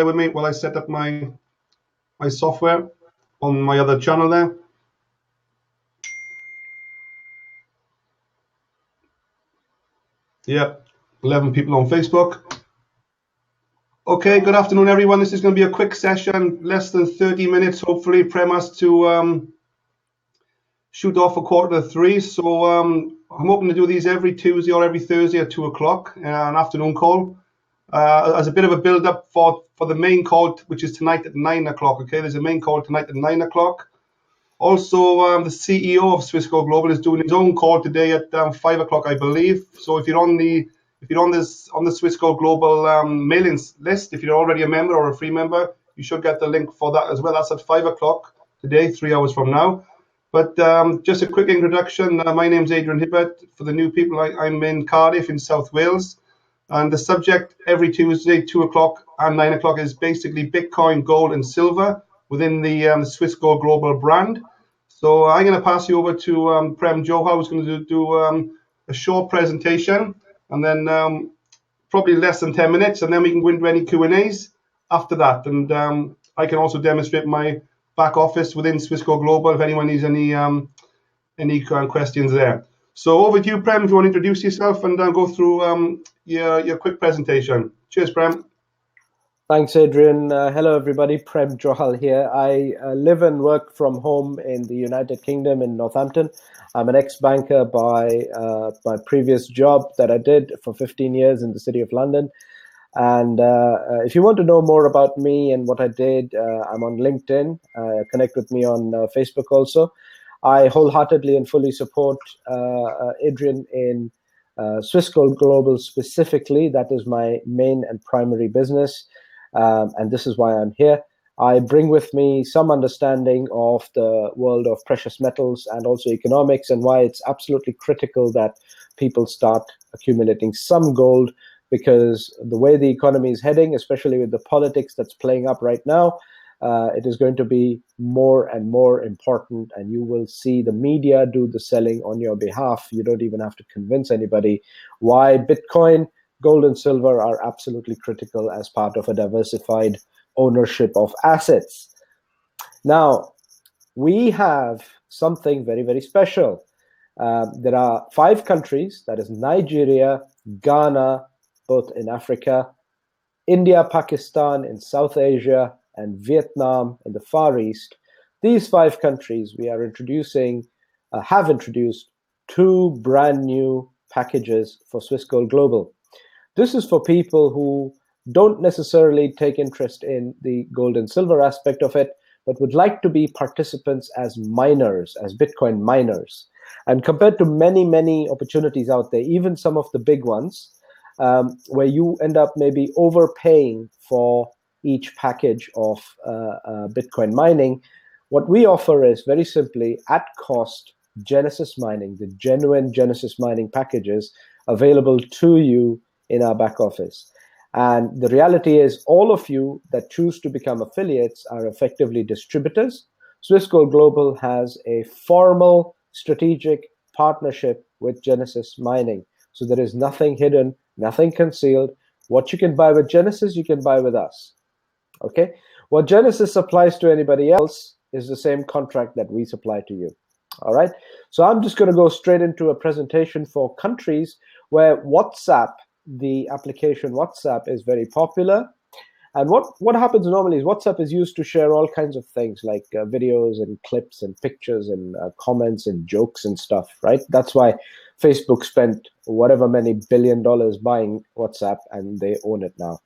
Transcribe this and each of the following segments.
with me while I set up my software on my other channel there. Yep, 11 people on Facebook. Okay, good afternoon, everyone. This is going to be a quick session, less than 30 minutes, hopefully. Premise to shoot off a 2:45. So I'm hoping to do these every Tuesday or every Thursday at 2 o'clock, an afternoon call. As a bit of a build-up for the main call, which is tonight at 9 o'clock. Okay, there's a main call tonight at 9 o'clock. Also, the CEO of Swissquote Global is doing his own call today at 5 o'clock, I believe. So if you're on the Swissquote Global mailing list, if you're already a member or a free member, you should get the link for that as well. That's at 5 o'clock today, 3 hours from now. But just a quick introduction. My name's Adrian Hibbert. For the new people, I'm in Cardiff in South Wales. And the subject every Tuesday, 2 o'clock and 9 o'clock is basically Bitcoin, gold, and silver within the Swissquote Global brand. So I'm going to pass you over to Prem Johal, who's going to do a short presentation, and then probably less than 10 minutes, and then we can go into any Q&As after that. And I can also demonstrate my back office within Swissquote Global if anyone needs any questions there. So over to you, Prem, if you want to introduce yourself and go through your quick presentation. Cheers, Prem. Thanks, Adrian. Hello, everybody. Prem Johal here. I live and work from home in the United Kingdom in Northampton. I'm an ex-banker by my previous job that I did for 15 years in the City of London. And if you want to know more about me and what I did, I'm on LinkedIn. Connect with me on Facebook also. I wholeheartedly and fully support Adrian in Swissquote Global specifically. That is my main and primary business. And this is why I'm here. I bring with me some understanding of the world of precious metals and also economics, and why it's absolutely critical that people start accumulating some gold, because the way the economy is heading, especially with the politics that's playing up right now, it is going to be more and more important, and you will see the media do the selling on your behalf. You don't even have to convince anybody why Bitcoin, gold and silver are absolutely critical as part of a diversified ownership of assets. Now, we have something very, very special. There are 5 countries, that is Nigeria, Ghana, both in Africa, India, Pakistan in South Asia, and Vietnam in the Far East. These 5 countries, we are have introduced 2 brand new packages for Swissquote Global. This is for people who don't necessarily take interest in the gold and silver aspect of it, but would like to be participants as miners, as Bitcoin miners. And compared to many, many opportunities out there, even some of the big ones, where you end up maybe overpaying for each package of Bitcoin mining, what we offer is very simply at cost Genesis mining, the genuine Genesis mining packages available to you in our back office. And the reality is all of you that choose to become affiliates are effectively distributors. Swissquote Global has a formal strategic partnership with Genesis Mining. So there is nothing hidden, nothing concealed. What you can buy with Genesis, you can buy with us. Okay? What Genesis supplies to anybody else is the same contract that we supply to you. All right? So I'm just going to go straight into a presentation for countries where WhatsApp, the application WhatsApp, is very popular. And what happens normally is WhatsApp is used to share all kinds of things like videos and clips and pictures and comments and jokes and stuff, right? That's why Facebook spent whatever many $1 billion buying WhatsApp, and they own it now.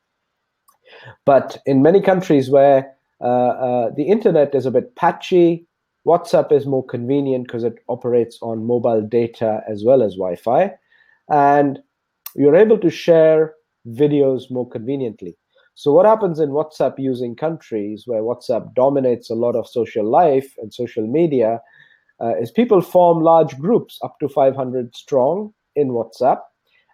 But in many countries where the internet is a bit patchy, WhatsApp is more convenient because it operates on mobile data as well as Wi-Fi. And you're able to share videos more conveniently. So what happens in WhatsApp using countries where WhatsApp dominates a lot of social life and social media is people form large groups up to 500 strong in WhatsApp,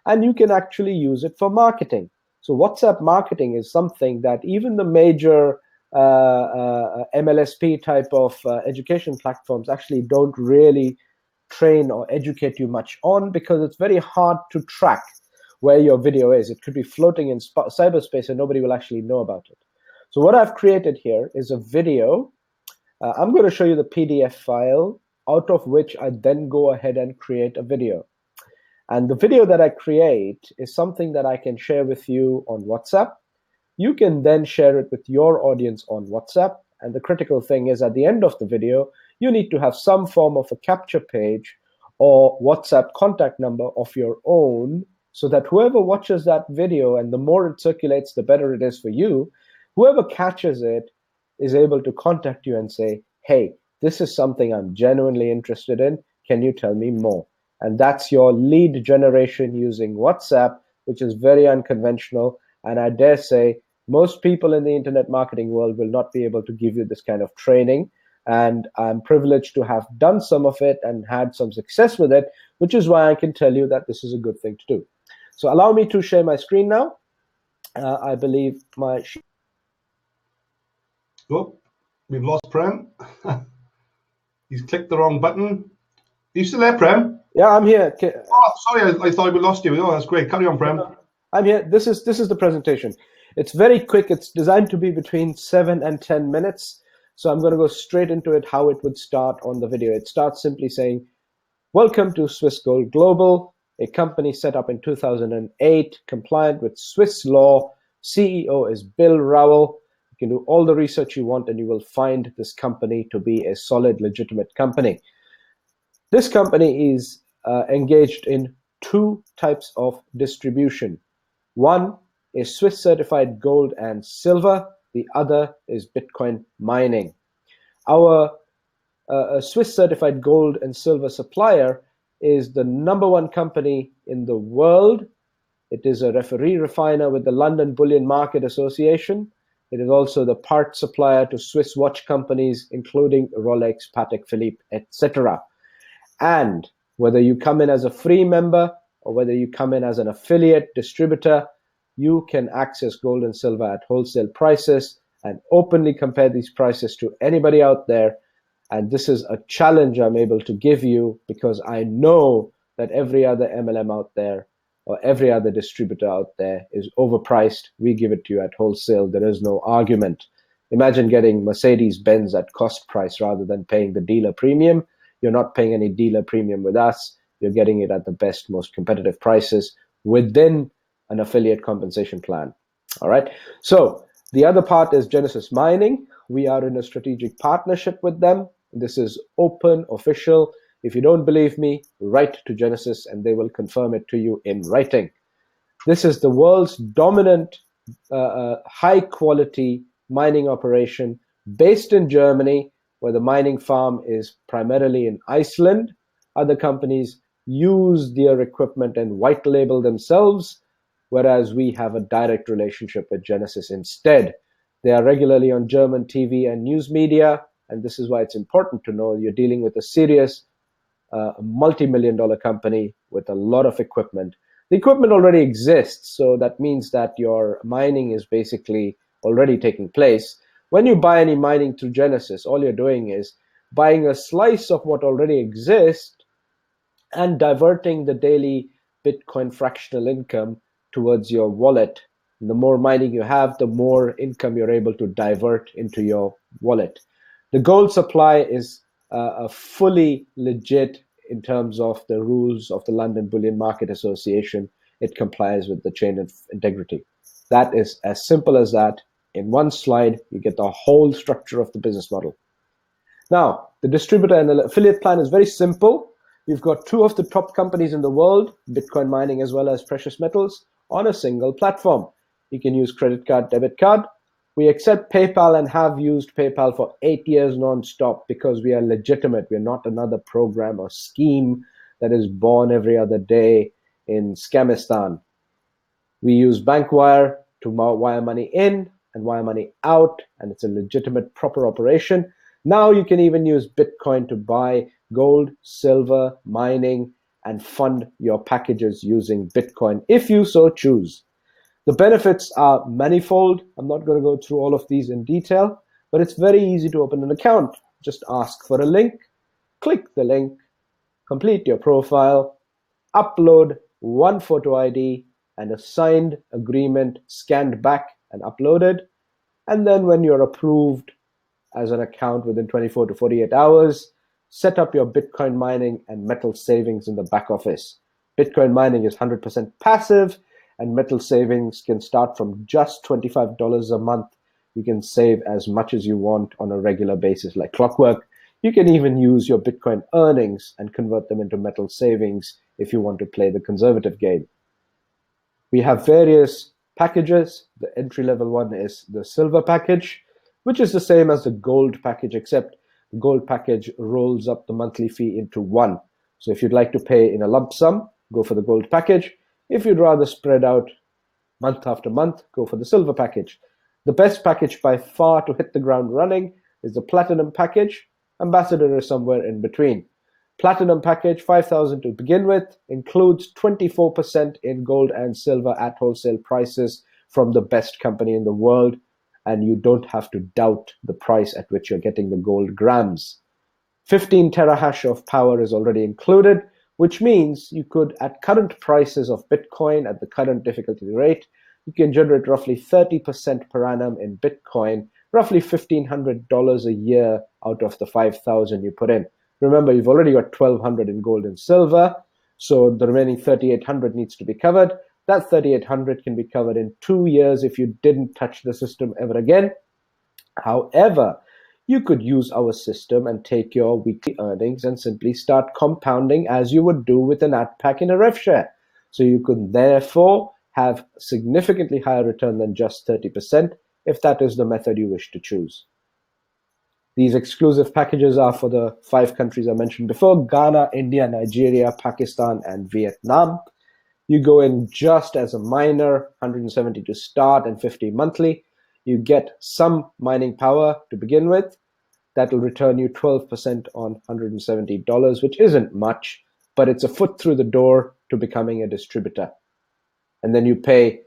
and you can actually use it for marketing. So WhatsApp marketing is something that even the major MLSP type of education platforms actually don't really train or educate you much on, because it's very hard to track where your video is. It could be floating in cyberspace and nobody will actually know about it. So what I've created here is a video. I'm going to show you the PDF file, out of which I then go ahead and create a video. And the video that I create is something that I can share with you on WhatsApp. You can then share it with your audience on WhatsApp. And the critical thing is, at the end of the video, you need to have some form of a capture page or WhatsApp contact number of your own, so that whoever watches that video, and the more it circulates, the better it is for you, whoever catches it is able to contact you and say, hey, this is something I'm genuinely interested in. Can you tell me more? And that's your lead generation using WhatsApp, which is very unconventional. And I dare say most people in the internet marketing world will not be able to give you this kind of training. And I'm privileged to have done some of it and had some success with it, which is why I can tell you that this is a good thing to do. So allow me to share my screen now. I believe my... Oh, we've lost Prem. He's clicked the wrong button. Are you still there, Prem? Yeah, I'm here. Oh, sorry, I thought we lost you. Oh, that's great. Carry on, Prem. I'm here. This is the presentation. It's very quick. It's designed to be between 7 and 10 minutes. So I'm going to go straight into it, how it would start on the video. It starts simply saying, welcome to Swiss Gold Global, a company set up in 2008, compliant with Swiss law. CEO is Bill Rowell. You can do all the research you want, and you will find this company to be a solid, legitimate company. This company is engaged in two types of distribution. One is Swiss certified gold and silver. The other is Bitcoin mining. Our Swiss certified gold and silver supplier is the #1 company in the world. It is a referee refiner with the London Bullion Market Association. It is also the part supplier to Swiss watch companies, including Rolex, Patek Philippe, etc. And whether you come in as a free member or whether you come in as an affiliate distributor, you can access gold and silver at wholesale prices and openly compare these prices to anybody out there. And this is a challenge I'm able to give you, because I know that every other MLM out there or every other distributor out there is overpriced. We give it to you at wholesale. There is no argument. Imagine getting Mercedes-Benz at cost price rather than paying the dealer premium. You're not paying any dealer premium with us. You're getting it at the best, most competitive prices within an affiliate compensation plan. All right. So the other part is Genesis Mining. We are in a strategic partnership with them. This is open, official. If you don't believe me, write to Genesis and they will confirm it to you in writing. This is the world's dominant high quality mining operation based in Germany, where the mining farm is primarily in Iceland. Other companies use their equipment and white label themselves, whereas we have a direct relationship with Genesis instead. They are regularly on German TV and news media, and this is why it's important to know you're dealing with a serious multi-million-dollar company with a lot of equipment. The equipment already exists, so that means that your mining is basically already taking place. When you buy any mining through Genesis, all you're doing is buying a slice of what already exists and diverting the daily Bitcoin fractional income towards your wallet. And the more mining you have, the more income you're able to divert into your wallet. The gold supply is fully legit in terms of the rules of the London Bullion Market Association. It complies with the chain of integrity. That is as simple as that. In one slide, you get the whole structure of the business model. Now, the distributor and the affiliate plan is very simple. You've got two of the top companies in the world, Bitcoin mining as well as precious metals, on a single platform. You can use credit card, debit card. We accept PayPal and have used PayPal for 8 years non-stop because we are legitimate. We're not another program or scheme that is born every other day in Scamistan. We use Bankwire to wire money in and wire money out, and it's a legitimate, proper operation. Now you can even use Bitcoin to buy gold, silver, mining, and fund your packages using Bitcoin if you so choose. The benefits are manifold. I'm not going to go through all of these in detail, but it's very easy to open an account. Just ask for a link, click the link, complete your profile, upload one photo ID and a signed agreement scanned back and uploaded. And then when you're approved as an account within 24 to 48 hours, set up your Bitcoin mining and metal savings in the back office. Bitcoin mining is 100% passive, and metal savings can start from just $25 a month. You can save as much as you want on a regular basis like clockwork. You can even use your Bitcoin earnings and convert them into metal savings if you want to play the conservative game. We have various packages. The entry-level one is the silver package, which is the same as the gold package, except the gold package rolls up the monthly fee into one. So if you'd like to pay in a lump sum, go for the gold package. If you'd rather spread out month after month, go for the silver package. The best package by far to hit the ground running is the platinum package. Ambassador is somewhere in between. Platinum package, $5,000 to begin with, includes 24% in gold and silver at wholesale prices from the best company in the world, and you don't have to doubt the price at which you're getting the gold grams. 15 terahash of power is already included, which means you could, at current prices of Bitcoin, at the current difficulty rate, you can generate roughly 30% per annum in Bitcoin, roughly $1,500 a year out of the 5,000 you put in. Remember, you've already got 1,200 in gold and silver, so the remaining 3,800 needs to be covered. That 3,800 can be covered in 2 years if you didn't touch the system ever again. However, you could use our system and take your weekly earnings and simply start compounding as you would do with an AdPack in a rev share. So you could therefore have significantly higher return than just 30% if that is the method you wish to choose. These exclusive packages are for the 5 countries I mentioned before: Ghana, India, Nigeria, Pakistan, and Vietnam. You go in just as a miner, 170 to start and 50 monthly. You get some mining power to begin with. That will return you 12% on $170, which isn't much, but it's a foot through the door to becoming a distributor. And then you pay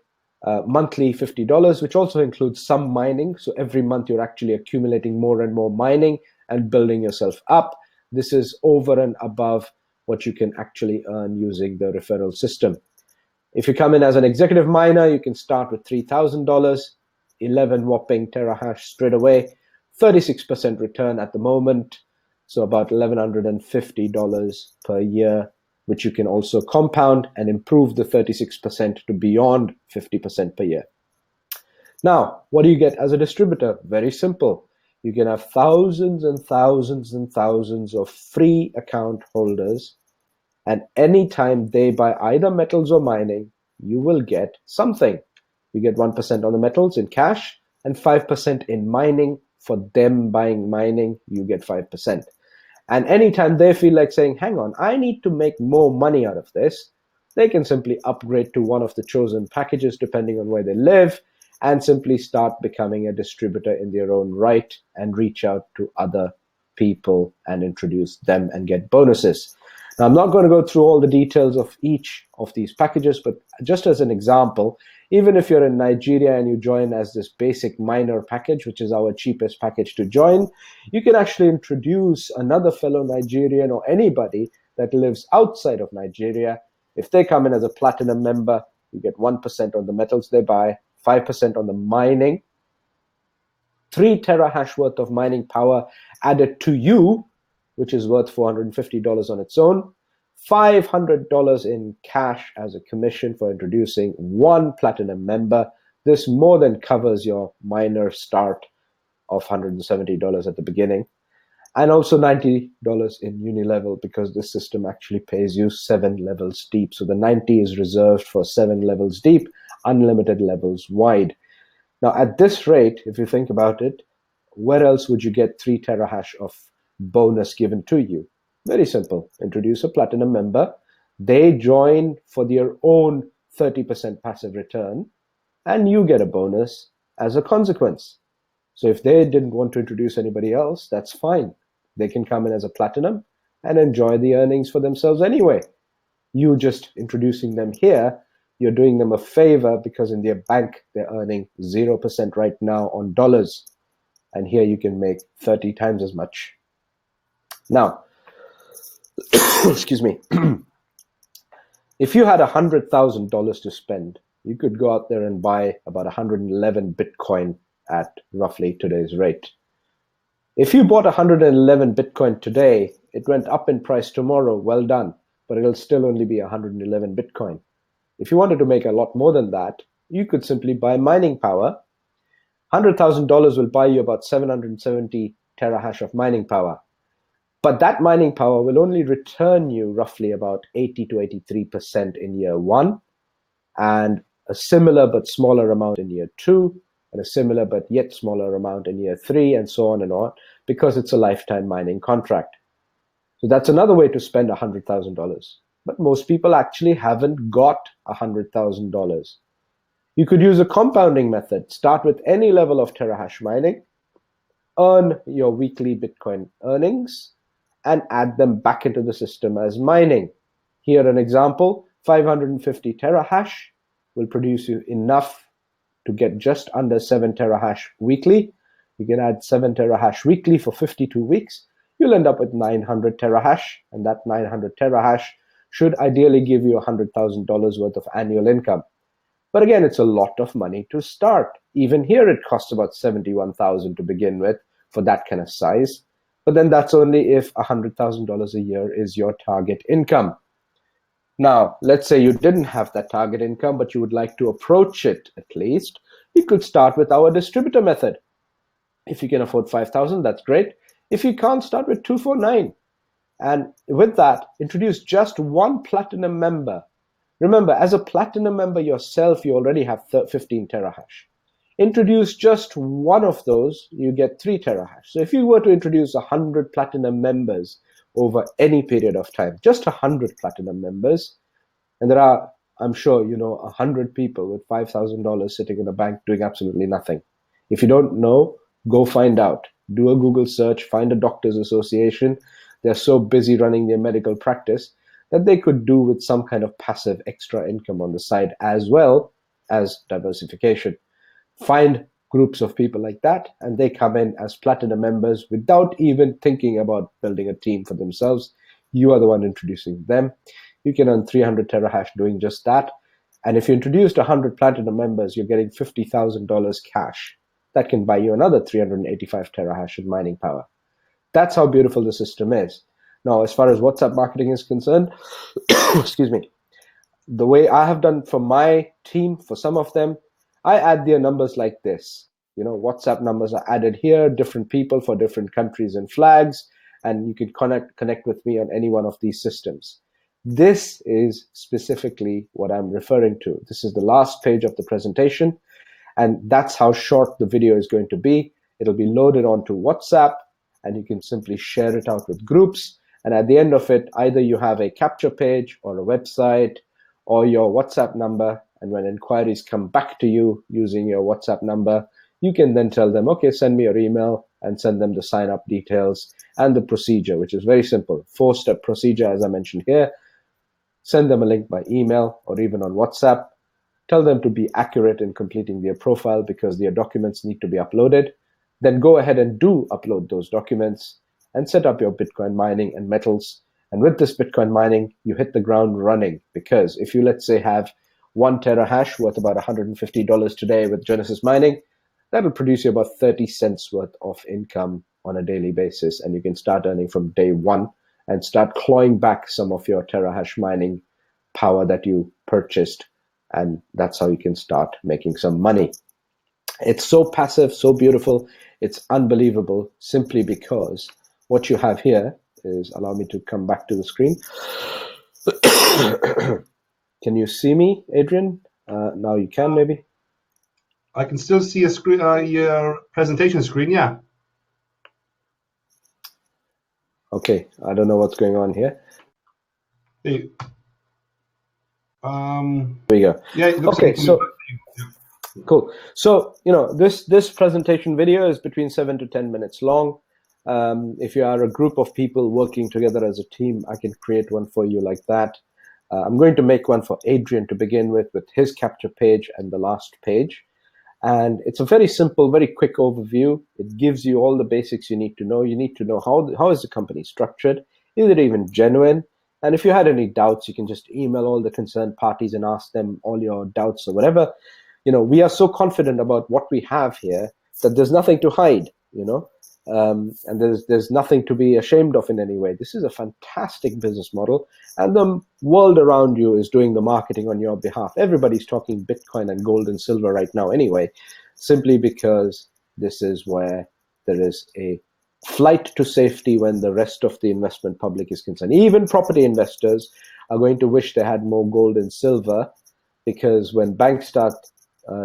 monthly $50, which also includes some mining. So every month you're actually accumulating more and more mining and building yourself up. This is over and above what you can actually earn using the referral system. If you come in as an executive miner, you can start with $3,000, 11 whopping terahash straight away, 36% return at the moment, so about $1,150 per year, which you can also compound and improve the 36% to beyond 50% per year. Now, what do you get as a distributor? Very simple. You can have thousands and thousands and thousands of free account holders, and anytime they buy either metals or mining, you will get something. You get 1% on the metals in cash and 5% in mining. For them buying mining, you get 5%. And anytime they feel like saying, hang on, I need to make more money out of this, they can simply upgrade to one of the chosen packages depending on where they live and simply start becoming a distributor in their own right and reach out to other people and introduce them and get bonuses. Now, I'm not going to go through all the details of each of these packages, but just as an example, even if you're in Nigeria and you join as this basic miner package, which is our cheapest package to join, you can actually introduce another fellow Nigerian or anybody that lives outside of Nigeria. If they come in as a platinum member, you get 1% on the metals they buy, 5% on the mining, 3 terahash worth of mining power added to you, which is worth $450 on its own, $500 in cash as a commission for introducing one platinum member. This more than covers your miner start of $170 at the beginning, and also $90 in uni-level, because this system actually pays you 7 levels deep. So the 90 is reserved for 7 levels deep, unlimited levels wide. Now, at this rate, if you think about it, where else would you get 3 terahash of bonus given to you? Very simple. Introduce a platinum member. They join for their own 30% passive return, and you get a bonus as a consequence. So if they didn't want to introduce anybody else, that's fine. They can come in as a platinum and enjoy the earnings for themselves anyway. You just introducing them here, you're doing them a favor, because in their bank, they're earning 0% right now on dollars. And here you can make 30 times as much. Now, excuse me, if you had $100,000 to spend, you could go out there and buy about 111 Bitcoin at roughly today's rate. If you bought 111 Bitcoin today, it went up in price tomorrow, well done, but it'll still only be 111 Bitcoin. If you wanted to make a lot more than that, you could simply buy mining power. $100,000 will buy you about 770 terahash of mining power. But that mining power will only return you roughly about 80 to 83% in year one, and a similar but smaller amount in year two, and a similar but yet smaller amount in year three, and so on and on, because it's a lifetime mining contract. So that's another way to spend $100,000. But most people actually haven't got $100,000. You could use a compounding method. Start with any level of terahash mining, earn your weekly Bitcoin earnings, and add them back into the system as mining. Here an example, 550 terahash will produce you enough to get just under 7 terahash weekly. You can add 7 terahash weekly for 52 weeks. You'll end up with 900 terahash, and that 900 terahash should ideally give you $100,000 worth of annual income. But again, it's a lot of money to start. Even here, it costs about $71,000 to begin with for that kind of size. But then that's only if $100,000 a year is your target income. Now, let's say you didn't have that target income, but you would like to approach it at least. You could start with our distributor method. If you can afford 5,000, that's great. If you can't, start with 249. And with that, introduce just one platinum member. Remember, as a platinum member yourself, you already have 15 terahash. Introduce just one of those, you get 3 terahash. So if you were to introduce 100 platinum members over any period of time, just 100 platinum members, and there are, I'm sure, 100 people with $5,000 sitting in a bank doing absolutely nothing. If you don't know, go find out. Do a Google search, find a doctor's association. They're so busy running their medical practice that they could do with some kind of passive extra income on the side, as well as diversification. Find groups of people like that, and they come in as platinum members without even thinking about building a team for themselves. You are the one introducing them. You can earn 300 terahash doing just that. And if you introduced 100 platinum members, you're getting $50,000 cash. That can buy you another 385 terahash in mining power. That's how beautiful the system is. Now, as far as WhatsApp marketing is concerned, excuse me, the way I have done for my team, for some of them, I add their numbers like this. WhatsApp numbers are added here, different people for different countries and flags, and you can connect with me on any one of these systems. This is specifically what I'm referring to. This is the last page of the presentation, and that's how short the video is going to be. It'll be loaded onto WhatsApp, and you can simply share it out with groups. And at the end of it, either you have a capture page or a website or your WhatsApp number. And when inquiries come back to you using your WhatsApp number, you can then tell them, okay, send me your email, and send them the sign up details and the procedure, which is very simple. 4-step procedure, as I mentioned here. Send them a link by email or even on WhatsApp. Tell them to be accurate in completing their profile because their documents need to be uploaded. Then go ahead and do upload those documents and set up your Bitcoin mining and metals. And with this Bitcoin mining, you hit the ground running, because if you, let's say, have 1 terahash worth about $150 today with Genesis mining, that'll produce you about 30 cents worth of income on a daily basis. And you can start earning from day one and start clawing back some of your terahash mining power that you purchased. And that's how you can start making some money. It's so passive, so beautiful. It's unbelievable, simply because what you have here is, allow me to come back to the screen. Can you see me, Adrian? Now you can, maybe. I can still see a screen, your presentation screen, yeah. Okay, I don't know what's going on here. Hey. There we go. Yeah, it looks okay, like so cool. So, this presentation video is between 7 to 10 minutes long. If you are a group of people working together as a team, I can create one for you like that. I'm going to make one for Adrian to begin with his capture page and the last page. And it's a very simple, very quick overview. It gives you all the basics you need to know. You need to know how is the company structured? Is it even genuine? And if you had any doubts, you can just email all the concerned parties and ask them all your doubts or whatever. We are so confident about what we have here that there's nothing to hide, and there's nothing to be ashamed of in any way. This is a fantastic business model, and the world around you is doing the marketing on your behalf. Everybody's talking Bitcoin and gold and silver right now anyway, simply because this is where there is a flight to safety when the rest of the investment public is concerned. Even property investors are going to wish they had more gold and silver, because when banks start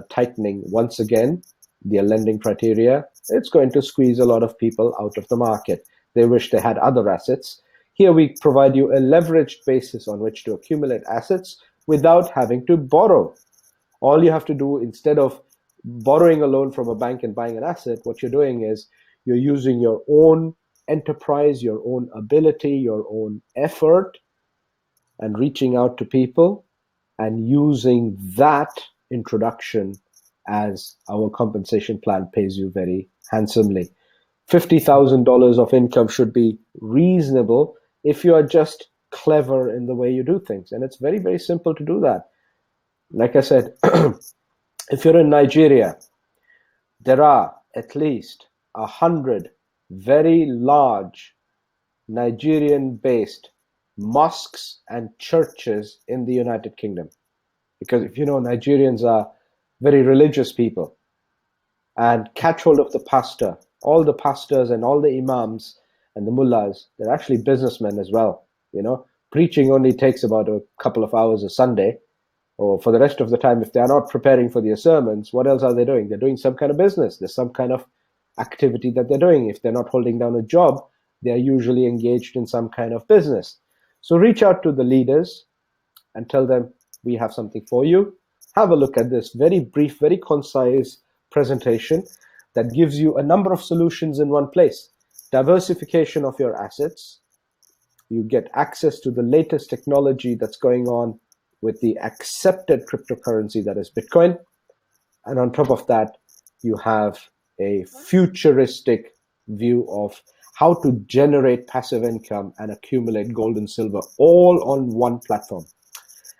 tightening once again their lending criteria, it's going to squeeze a lot of people out of the market. They wish they had other assets. Here we provide you a leveraged basis on which to accumulate assets without having to borrow. All you have to do, instead of borrowing a loan from a bank and buying an asset, what you're doing is you're using your own enterprise, your own ability, your own effort, and reaching out to people and using that introduction as our compensation plan pays you very handsomely. $50,000 of income should be reasonable if you are just clever in the way you do things. And it's very, very simple to do that. Like I said, if you're in Nigeria, there are at least 100 very large Nigerian-based mosques and churches in the United Kingdom. Because if you know, Nigerians are very religious people, and catch hold of the pastor. All the pastors and all the imams and the mullahs, they're actually businessmen as well. Preaching only takes about a couple of hours a Sunday, or for the rest of the time, if they're not preparing for their sermons, what else are they doing? They're doing some kind of business. There's some kind of activity that they're doing. If they're not holding down a job, they're usually engaged in some kind of business. So reach out to the leaders and tell them, we have something for you. Have a look at this very brief, very concise presentation that gives you a number of solutions in one place. Diversification of your assets. You get access to the latest technology that's going on with the accepted cryptocurrency that is Bitcoin. And on top of that, you have a futuristic view of how to generate passive income and accumulate gold and silver all on one platform.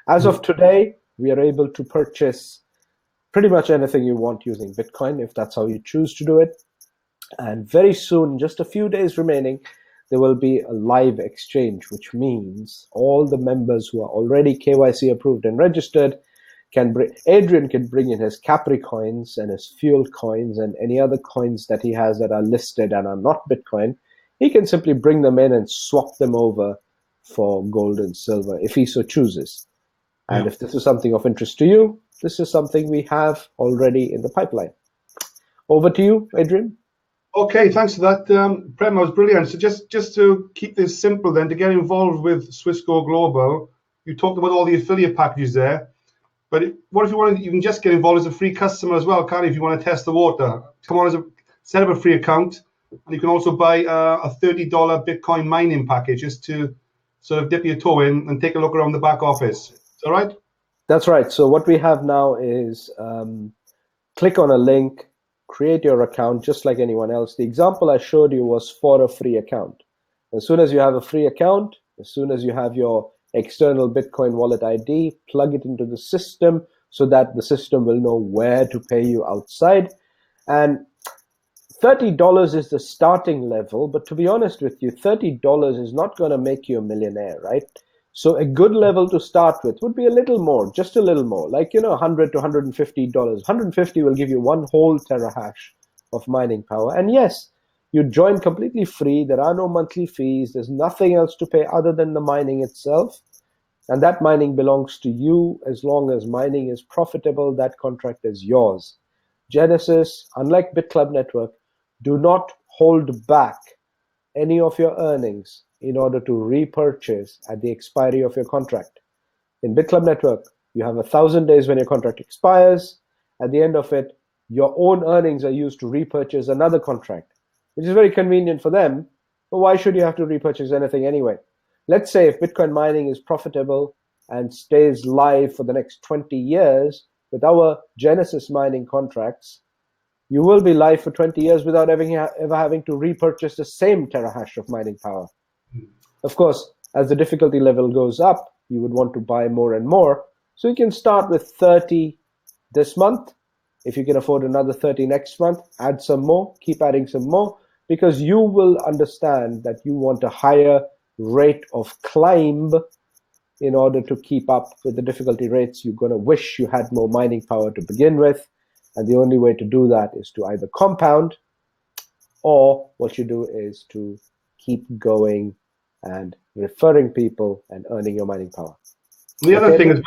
As of today, we are able to purchase pretty much anything you want using Bitcoin, if that's how you choose to do it. And very soon, just a few days remaining, there will be a live exchange, which means all the members who are already KYC approved and registered Adrian can bring in his Capri coins and his fuel coins and any other coins that he has that are listed and are not Bitcoin. He can simply bring them in and swap them over for gold and silver if he so chooses. And if this is something of interest to you, this is something we have already in the pipeline. Over to you, Adrian. Okay, thanks for that, Prem. That was brilliant. So just to keep this simple then, to get involved with Swissco Global, you talked about all the affiliate packages there. But what if you want to, you can just get involved as a free customer as well, can't you, if you want to test the water? Come on, set up a free account, and you can also buy a $30 Bitcoin mining package just to sort of dip your toe in and take a look around the back office. Is that right? That's right. So what we have now is click on a link, create your account just like anyone else. The example I showed you was for a free account. As soon as you have a free account, as soon as you have your external Bitcoin wallet ID, plug it into the system so that the system will know where to pay you outside. And $30 is the starting level, but to be honest with you, $30 is not going to make you a millionaire, right? So a good level to start with would be a little more, just a little more, like, $100 to $150. $150 will give you one whole terahash of mining power. And yes, you join completely free. There are no monthly fees. There's nothing else to pay other than the mining itself. And that mining belongs to you. As long as mining is profitable, that contract is yours. Genesis, unlike BitClub Network, do not hold back any of your earnings in order to repurchase at the expiry of your contract. In BitClub Network, you have 1,000 days when your contract expires. At the end of it, your own earnings are used to repurchase another contract, which is very convenient for them. But why should you have to repurchase anything anyway? Let's say if Bitcoin mining is profitable and stays live for the next 20 years with our Genesis mining contracts, you will be live for 20 years without ever having to repurchase the same terahash of mining power. Of course, as the difficulty level goes up, you would want to buy more and more. So you can start with 30 this month, If you can afford another 30 next month, add some more, keep adding some more, because you will understand that you want a higher rate of climb in order to keep up with the difficulty rates. You're going to wish you had more mining power to begin with. And the only way to do that is to either compound, or what you do is to keep going and referring people and earning your mining power. The other thing is,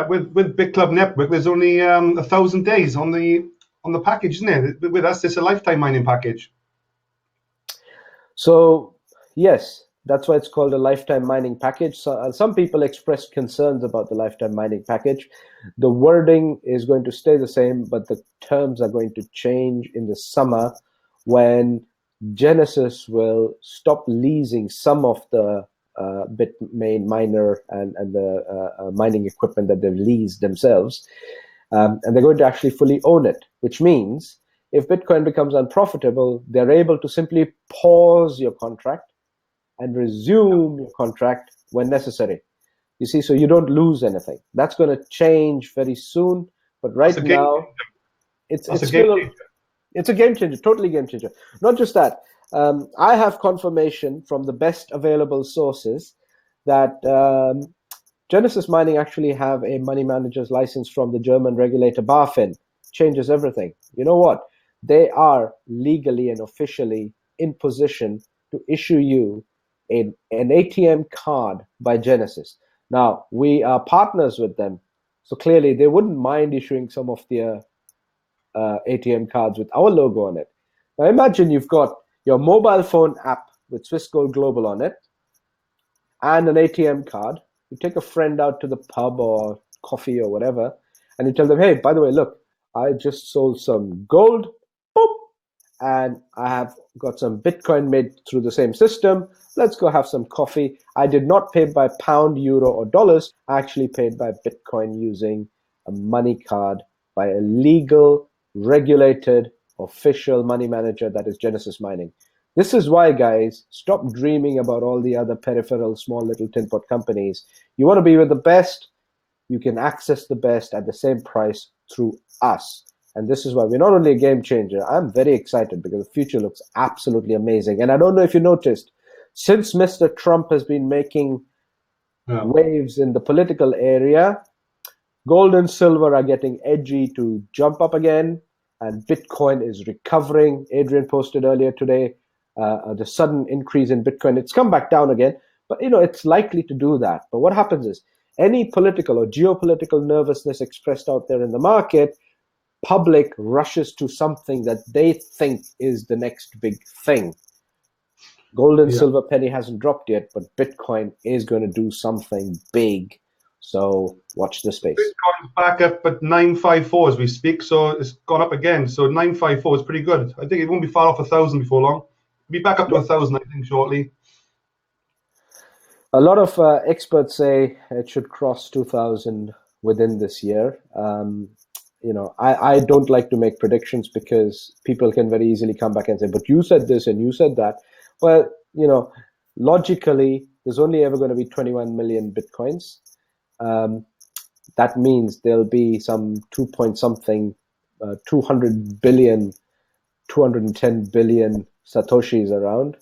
with BitClub Network, there's only 1,000 days on the package, isn't it? With us, it's a lifetime mining package. So yes, that's why it's called a lifetime mining package. So, some people expressed concerns about the lifetime mining package. The wording is going to stay the same, but the terms are going to change in the summer when Genesis will stop leasing some of the Bitmain miner and the mining equipment that they've leased themselves. And they're going to actually fully own it, which means if Bitcoin becomes unprofitable, they're able to simply pause your contract and resume your contract when necessary. You see, so you don't lose anything. That's going to change very soon, but right now, it's a game changer, totally game changer. Not just that, I have confirmation from the best available sources that Genesis Mining actually have a money manager's license from the German regulator BaFin. Changes everything. You know what? They are legally and officially in position to issue you an ATM card by Genesis. Now, we are partners with them, so clearly they wouldn't mind issuing some of their ATM cards with our logo on it. Now imagine you've got your mobile phone app with Swiss Gold Global on it and an ATM card. You take a friend out to the pub or coffee or whatever, and you tell them, hey, by the way, look, I just sold some gold, boop, and I have got some Bitcoin made through the same system. Let's go have some coffee. I did not pay by pound, euro, or dollars. I actually paid by Bitcoin using a money card by a legal, regulated, official money manager that is Genesis Mining. This is why, guys, stop dreaming about all the other peripheral, small little tin pot companies. You want to be with the best, you can access the best at the same price through us. And this is why we're not only a game changer, I'm very excited because the future looks absolutely amazing. And I don't know if you noticed, since Mr. Trump has been making waves in the political area, gold and silver are getting edgy to jump up again, and Bitcoin is recovering. Adrian posted earlier today the sudden increase in Bitcoin. It's come back down again, but it's likely to do that. But what happens is any political or geopolitical nervousness expressed out there in the market, public rushes to something that they think is the next big thing. Gold and silver penny hasn't dropped yet, but Bitcoin is going to do something big. So watch the space. Bitcoin's back up at 954 as we speak, so it's gone up again. So 954 is pretty good. I think it won't be far off 1,000 before long. It'll be back up to 1,000, I think, shortly. A lot of experts say it should cross 2,000 within this year. I don't like to make predictions because people can very easily come back and say, but you said this and you said that. Well, logically, there's only ever going to be 21 million Bitcoins. That means there'll be some 200 billion, 210 billion Satoshis around.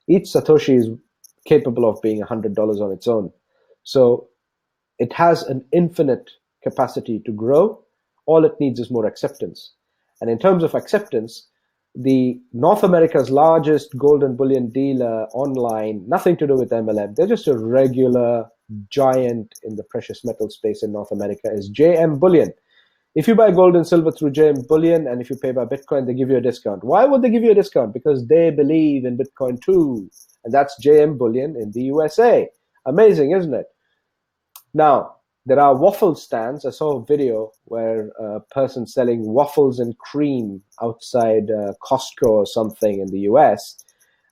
Each Satoshi is capable of being $100 on its own. So it has an infinite capacity to grow. All it needs is more acceptance. And in terms of acceptance, the North America's largest gold and bullion dealer online, nothing to do with MLM, they're just a regular giant in the precious metal space in North America, is JM Bullion. If you buy gold and silver through JM Bullion and if you pay by Bitcoin, they give you a discount. Why would they give you a discount? Because they believe in Bitcoin too. And that's JM Bullion in the USA. Amazing, isn't it? Now, there are waffle stands. I saw a video where a person selling waffles and cream outside Costco or something in the US.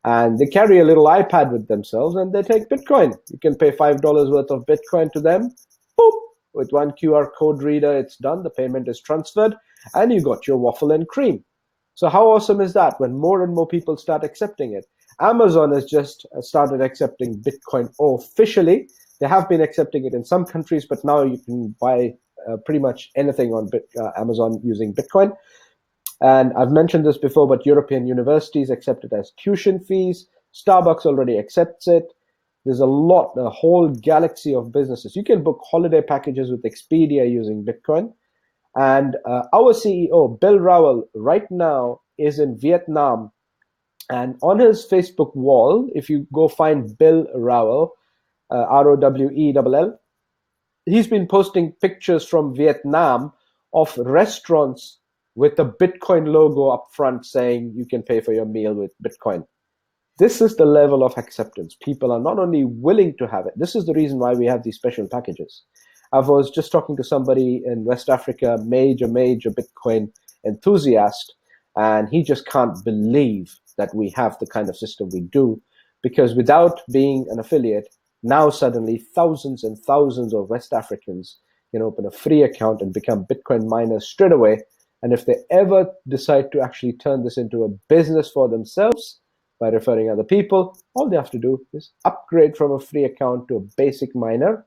And they carry a little iPad with themselves and they take Bitcoin. You can pay $5 worth of Bitcoin to them. Boop. With one QR code reader, it's done. The payment is transferred and you got your waffle and cream. So how awesome is that when more and more people start accepting it? Amazon has just started accepting Bitcoin officially. They have been accepting it in some countries, but now you can buy pretty much anything on Amazon using Bitcoin. And I've mentioned this before, but European universities accept it as tuition fees. Starbucks already accepts it. There's a whole galaxy of businesses. You can book holiday packages with Expedia using Bitcoin. And our CEO, Bill Rowell, right now is in Vietnam. And on his Facebook wall, if you go find Bill Rowell, Rowell, he's been posting pictures from Vietnam of restaurants with the Bitcoin logo up front saying you can pay for your meal with Bitcoin. This is the level of acceptance. People are not only willing to have it. This is the reason why we have these special packages. I was just talking to somebody in West Africa, major Bitcoin enthusiast, and he just can't believe that we have the kind of system we do, because without being an affiliate, now suddenly thousands and thousands of West Africans can open a free account and become Bitcoin miners straight away. And if they ever decide to actually turn this into a business for themselves by referring other people, all they have to do is upgrade from a free account to a basic miner.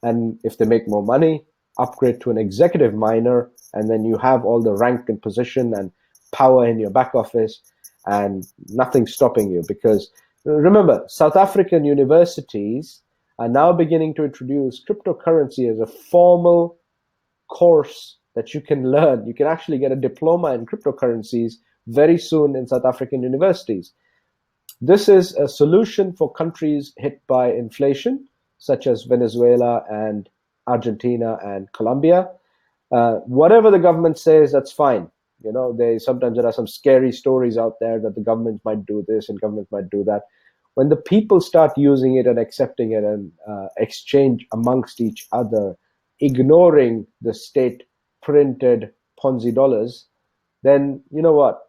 And if they make more money, upgrade to an executive miner, and then you have all the rank and position and power in your back office, and nothing stopping you. Because remember, South African universities are now beginning to introduce cryptocurrency as a formal course that you can learn. You can actually get a diploma in cryptocurrencies very soon in South African universities. This is a solution for countries hit by inflation, such as Venezuela and Argentina and Colombia. Whatever the government says, that's fine. You know, sometimes there are some scary stories out there that the government might do this and government might do that. When the people start using it and accepting it and exchange amongst each other, ignoring the state-printed Ponzi dollars, then you know what?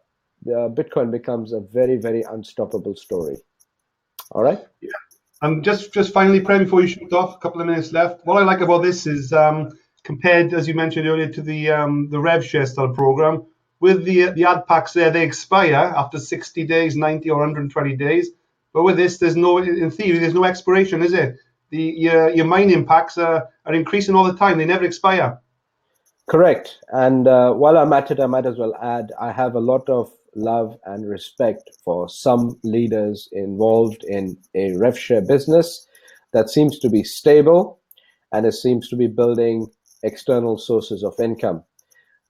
Bitcoin becomes a very, very unstoppable story. All right? Yeah. Just finally, Prem, before you shoot off, a couple of minutes left. What I like about this is compared, as you mentioned earlier, to the RevShare style program, with the ad packs there, they expire after 60 days, 90 or 120 days. But with this, in theory, there's no expiration, is it? Your mining packs are increasing all the time. They never expire. Correct. And while I'm at it, I might as well add, I have a lot of love and respect for some leaders involved in a RevShare business that seems to be stable and it seems to be building external sources of income.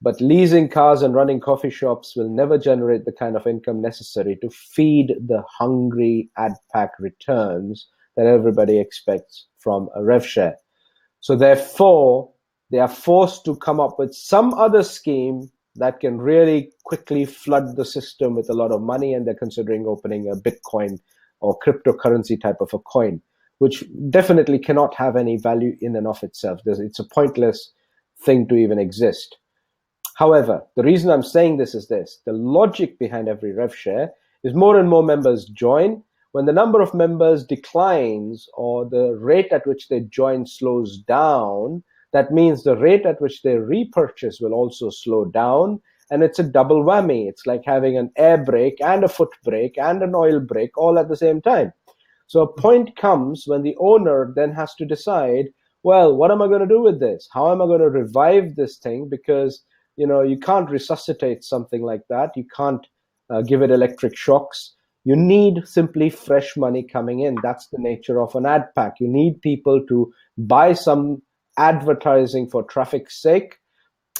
But leasing cars and running coffee shops will never generate the kind of income necessary to feed the hungry ad pack returns that everybody expects from a RevShare. So therefore, they are forced to come up with some other scheme that can really quickly flood the system with a lot of money, and they're considering opening a Bitcoin or cryptocurrency type of a coin, which definitely cannot have any value in and of itself. It's a pointless thing to even exist. However, the reason I'm saying this is this. The logic behind every RevShare is more and more members join. When the number of members declines or the rate at which they join slows down, that means the rate at which they repurchase will also slow down, and it's a double whammy. It's like having an air brake and a foot brake and an oil brake all at the same time. So a point comes when the owner then has to decide, well, what am I going to do with this? How am I going to revive this thing? Because, you know, you can't resuscitate something like that. You can't give it electric shocks. You need simply fresh money coming in. That's the nature of an ad pack. You need people to buy some advertising for traffic's sake,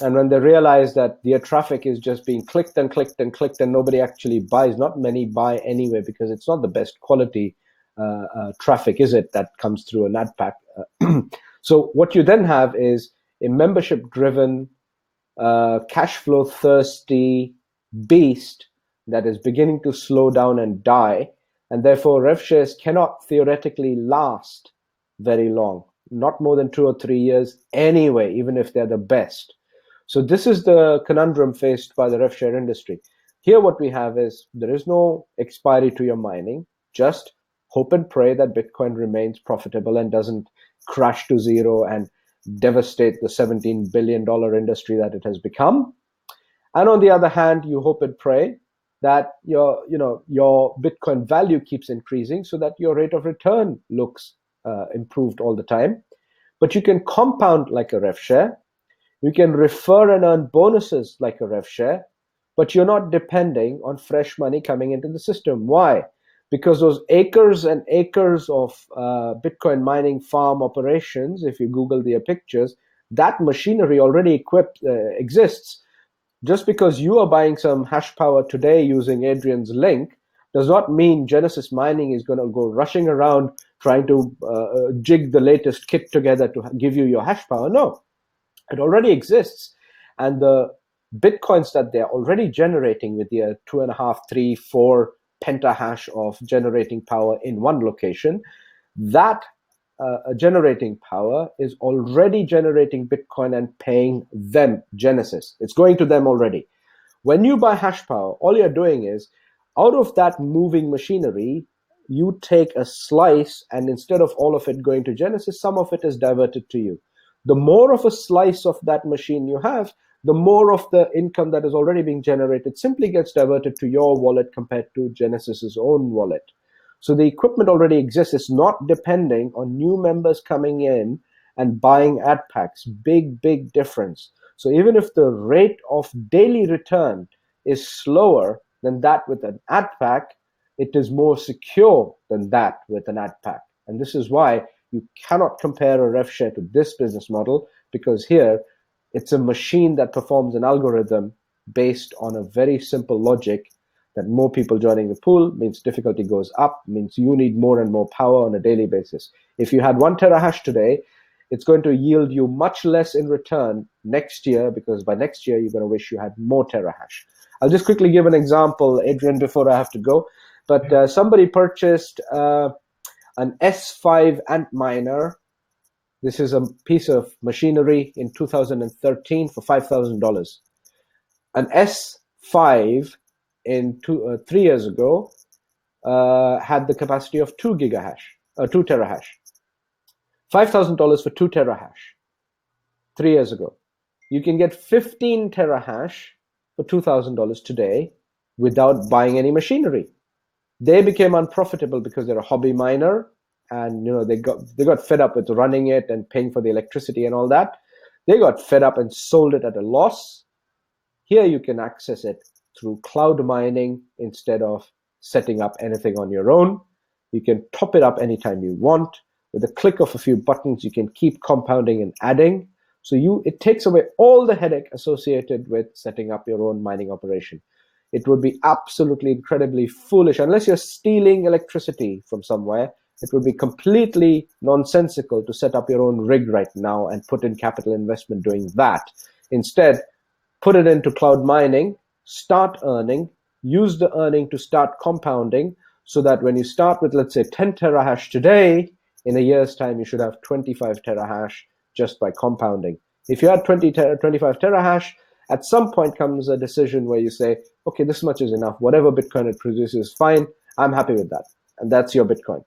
and when they realize that their traffic is just being clicked and clicked and clicked and nobody actually buys, not many buy anyway because it's not the best quality traffic, is it, that comes through an ad pack. So what you then have is a membership driven cash flow thirsty beast that is beginning to slow down and die, and therefore RevShares cannot theoretically last very long. Not more than 2 or 3 years anyway, even if they're the best. So this is the conundrum faced by the RevShare industry. Here what we have is there is no expiry to your mining. Just hope and pray that Bitcoin remains profitable and doesn't crash to zero and devastate the $17 billion industry that it has become. And on the other hand, you hope and pray that your Bitcoin value keeps increasing so that your rate of return looks improved all the time. But you can compound like a RevShare. You can refer and earn bonuses like a rev share, but you're not depending on fresh money coming into the system. Why? Because those acres and acres of Bitcoin mining farm operations, if you Google their pictures, that machinery already exists. Just because you are buying some hash power today using Adrian's link does not mean Genesis Mining is going to go rushing around trying to jig the latest kit together to give you your hash power. No, it already exists. And the Bitcoins that they're already generating with their 2.5, 3, 4 pentahash of generating power in one location, that generating power is already generating Bitcoin and paying them, Genesis. It's going to them already. When you buy hash power, all you're doing is, out of that moving machinery, you take a slice, and instead of all of it going to Genesis, some of it is diverted to you. The more of a slice of that machine you have, the more of the income that is already being generated simply gets diverted to your wallet compared to Genesis's own wallet. So the equipment already exists. It's not depending on new members coming in and buying ad packs. Big, big difference. So even if the rate of daily return is slower than that with an ad pack, it is more secure than that with an ad pack. And this is why you cannot compare a rev share to this business model, because here it's a machine that performs an algorithm based on a very simple logic that more people joining the pool means difficulty goes up, means you need more and more power on a daily basis. If you had 1 terahash today, it's going to yield you much less in return next year, because by next year, you're going to wish you had more terahash. I'll just quickly give an example, Adrian, before I have to go. But somebody purchased an S5 Antminer. This is a piece of machinery in 2013 for $5,000. An S5 in 3 years ago had the capacity of 2 terahash. $5,000 for 2 terahash 3 years ago. You can get 15 terahash for $2,000 today without buying any machinery. They became unprofitable because they're a hobby miner, and they got fed up with running it and paying for the electricity and all that. They got fed up and sold it at a loss. Here you can access it through cloud mining instead of setting up anything on your own. You can top it up anytime you want. With a click of a few buttons, you can keep compounding and adding. So it takes away all the headache associated with setting up your own mining operation. It would be absolutely incredibly foolish, unless you're stealing electricity from somewhere. It would be completely nonsensical to set up your own rig right now and put in capital investment doing that. Instead, put it into cloud mining, start earning, use the earning to start compounding, so that when you start with, let's say, 10 terahash today, in a year's time, you should have 25 terahash just by compounding. If you had 25 terahash, at some point comes a decision where you say, okay, this much is enough. Whatever Bitcoin it produces is fine. I'm happy with that. And that's your Bitcoin.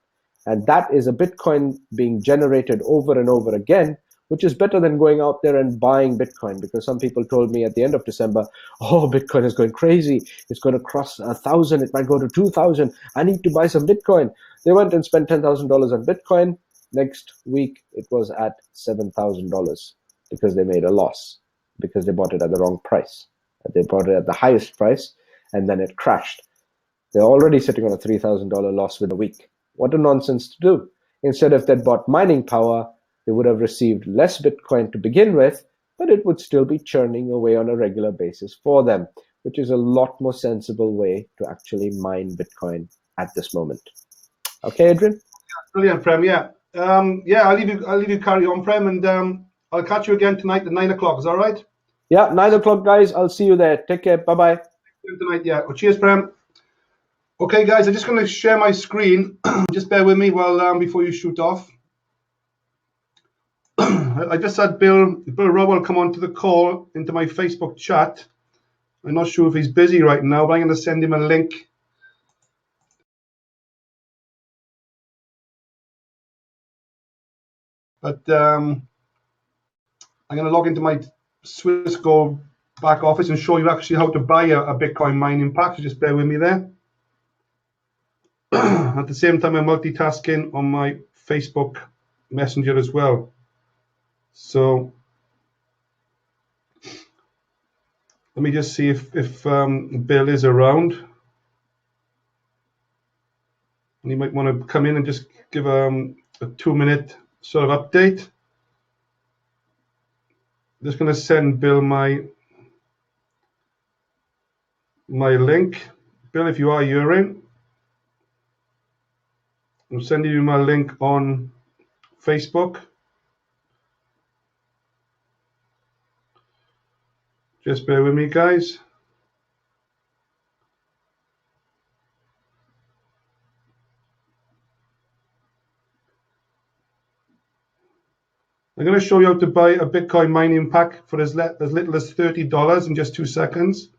And that is a Bitcoin being generated over and over again, which is better than going out there and buying Bitcoin. Because some people told me at the end of December, oh, Bitcoin is going crazy. It's going to cross 1,000. It might go to 2,000. I need to buy some Bitcoin. They went and spent $10,000 on Bitcoin. Next week, it was at $7,000 because they made a loss, because they bought it at the wrong price. They bought it at the highest price, and then it crashed. They're already sitting on a $3,000 loss within a week. What a nonsense to do. Instead, if they'd bought mining power, they would have received less Bitcoin to begin with, but it would still be churning away on a regular basis for them, which is a lot more sensible way to actually mine Bitcoin at this moment. Okay, Adrian? Brilliant, Prem. Yeah. I'll leave you carry on, Prem, and I'll catch you again tonight at 9 o'clock. Is that all right? Yeah, 9 o'clock, guys. I'll see you there. Take care. Bye-bye. Tonight, yeah. Well, cheers, Prem. Okay, guys, I'm just going to share my screen. Just bear with me while before you shoot off. I just had Bill Rowell come onto the call into my Facebook chat. I'm not sure if he's busy right now, but I'm going to send him a link. But I'm going to log into my Swissgo back office and show you actually how to buy a Bitcoin mining pack. So just bear with me there. At the same time, I'm multitasking on my Facebook Messenger as well. So Let me just see if Bill is around. And you might want to come in and just give a 2-minute sort of update. Just going to send Bill my link. Bill, if you are hearing, I'm sending you my link on Facebook. Just bear with me, guys. I'm going to show you how to buy a Bitcoin mining pack for as little as $30 in just 2 seconds.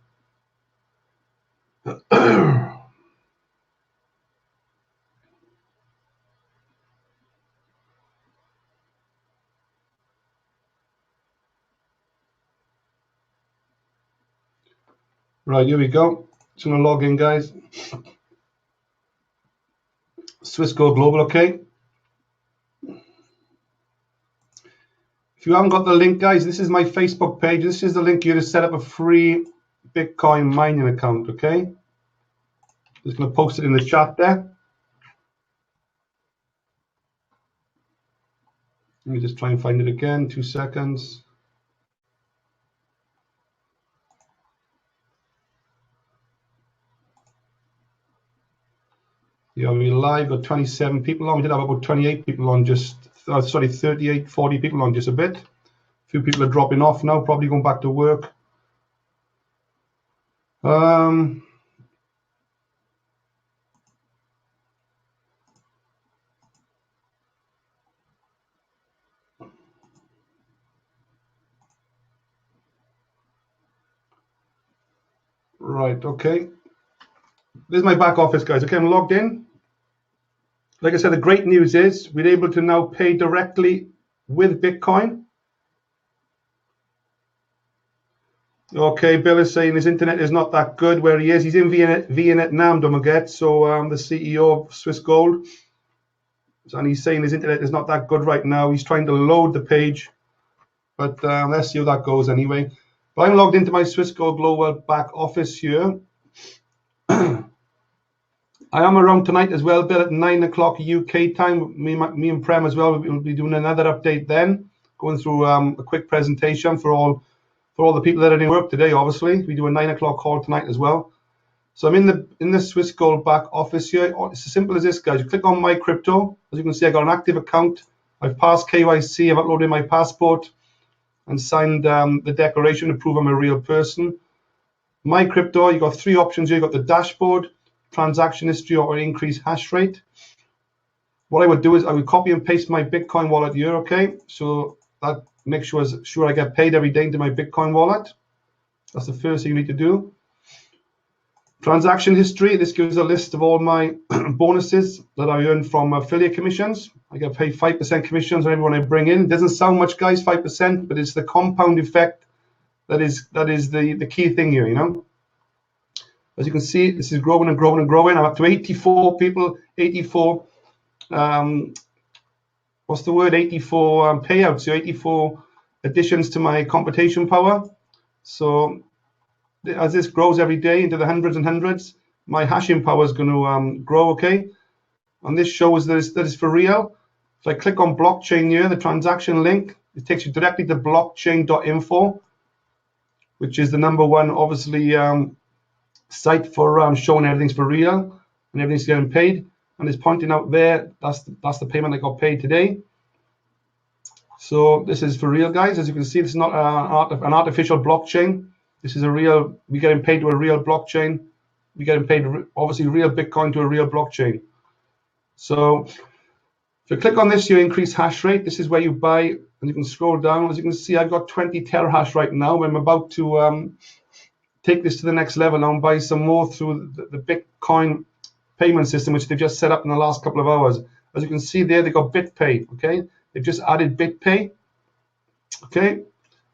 Right, here we go. Just going to log in, guys. Swissquote Global, okay. If you haven't got the link, guys, this is my Facebook page. This is the link you to set up a free Bitcoin mining account, okay? Just going to post it in the chat there. Let me just try and find it again. 2 seconds. Yeah, we're live. Got 27 people on. We did have about 28 people on, just 38, 40 people on, just a bit. A few people are dropping off now, probably going back to work. Right, okay. This is my back office, guys. Okay, I'm logged in. Like I said, the great news is we're able to now pay directly with Bitcoin. Okay, Bill is saying his internet is not that good where he is. He's in Vietnam, don't forget. So the CEO of Swiss Gold, and he's saying his internet is not that good right now. He's trying to load the page, but let's see how that goes anyway. But I'm logged into my Swiss Gold Global back office here. I am around tonight as well, Bill, at 9 o'clock UK time. Me and Prem as well. We'll be doing another update then, going through a quick presentation for all the people that are in work today. Obviously, we do a 9 o'clock call tonight as well. So I'm in the Swiss Gold back office here. It's as simple as this, guys. You click on my crypto. As you can see, I got an active account. I've passed KYC. I've uploaded my passport and signed the declaration to prove I'm a real person. My crypto. You got 3 options here. You got the dashboard, transaction history, or increase hash rate. What I would do is I would copy and paste my Bitcoin wallet here, okay? So that makes sure I get paid every day into my Bitcoin wallet. That's the first thing you need to do. Transaction history, this gives a list of all my bonuses that I earn from affiliate commissions. I get paid 5% commissions on everyone I bring in. It doesn't sound much, guys, 5%, but it's the compound effect that is the key thing here, you know? As you can see, this is growing and growing and growing. I'm up to 84 people, 84, what's the word? 84 payouts, so 84 additions to my computation power. So as this grows every day into the hundreds and hundreds, my hashing power is going to grow, okay? And this shows that it's for real. If I click on blockchain here, the transaction link, it takes you directly to blockchain.info, which is the #1, obviously, site for showing everything's for real and everything's getting paid. And it's pointing out there, that's the payment I got paid today. So this is for real, guys. As you can see, this is not an artificial blockchain. This is a real, we're getting paid to a real blockchain. We're getting paid, obviously, real Bitcoin to a real blockchain. So if you click on this, you increase hash rate. This is where you buy, and you can scroll down. As you can see, I've got 20 terahash right now. I'm about to take this to the next level now and buy some more through the Bitcoin payment system, which they've just set up in the last couple of hours. As you can see there, they've got BitPay, okay? They've just added BitPay, okay?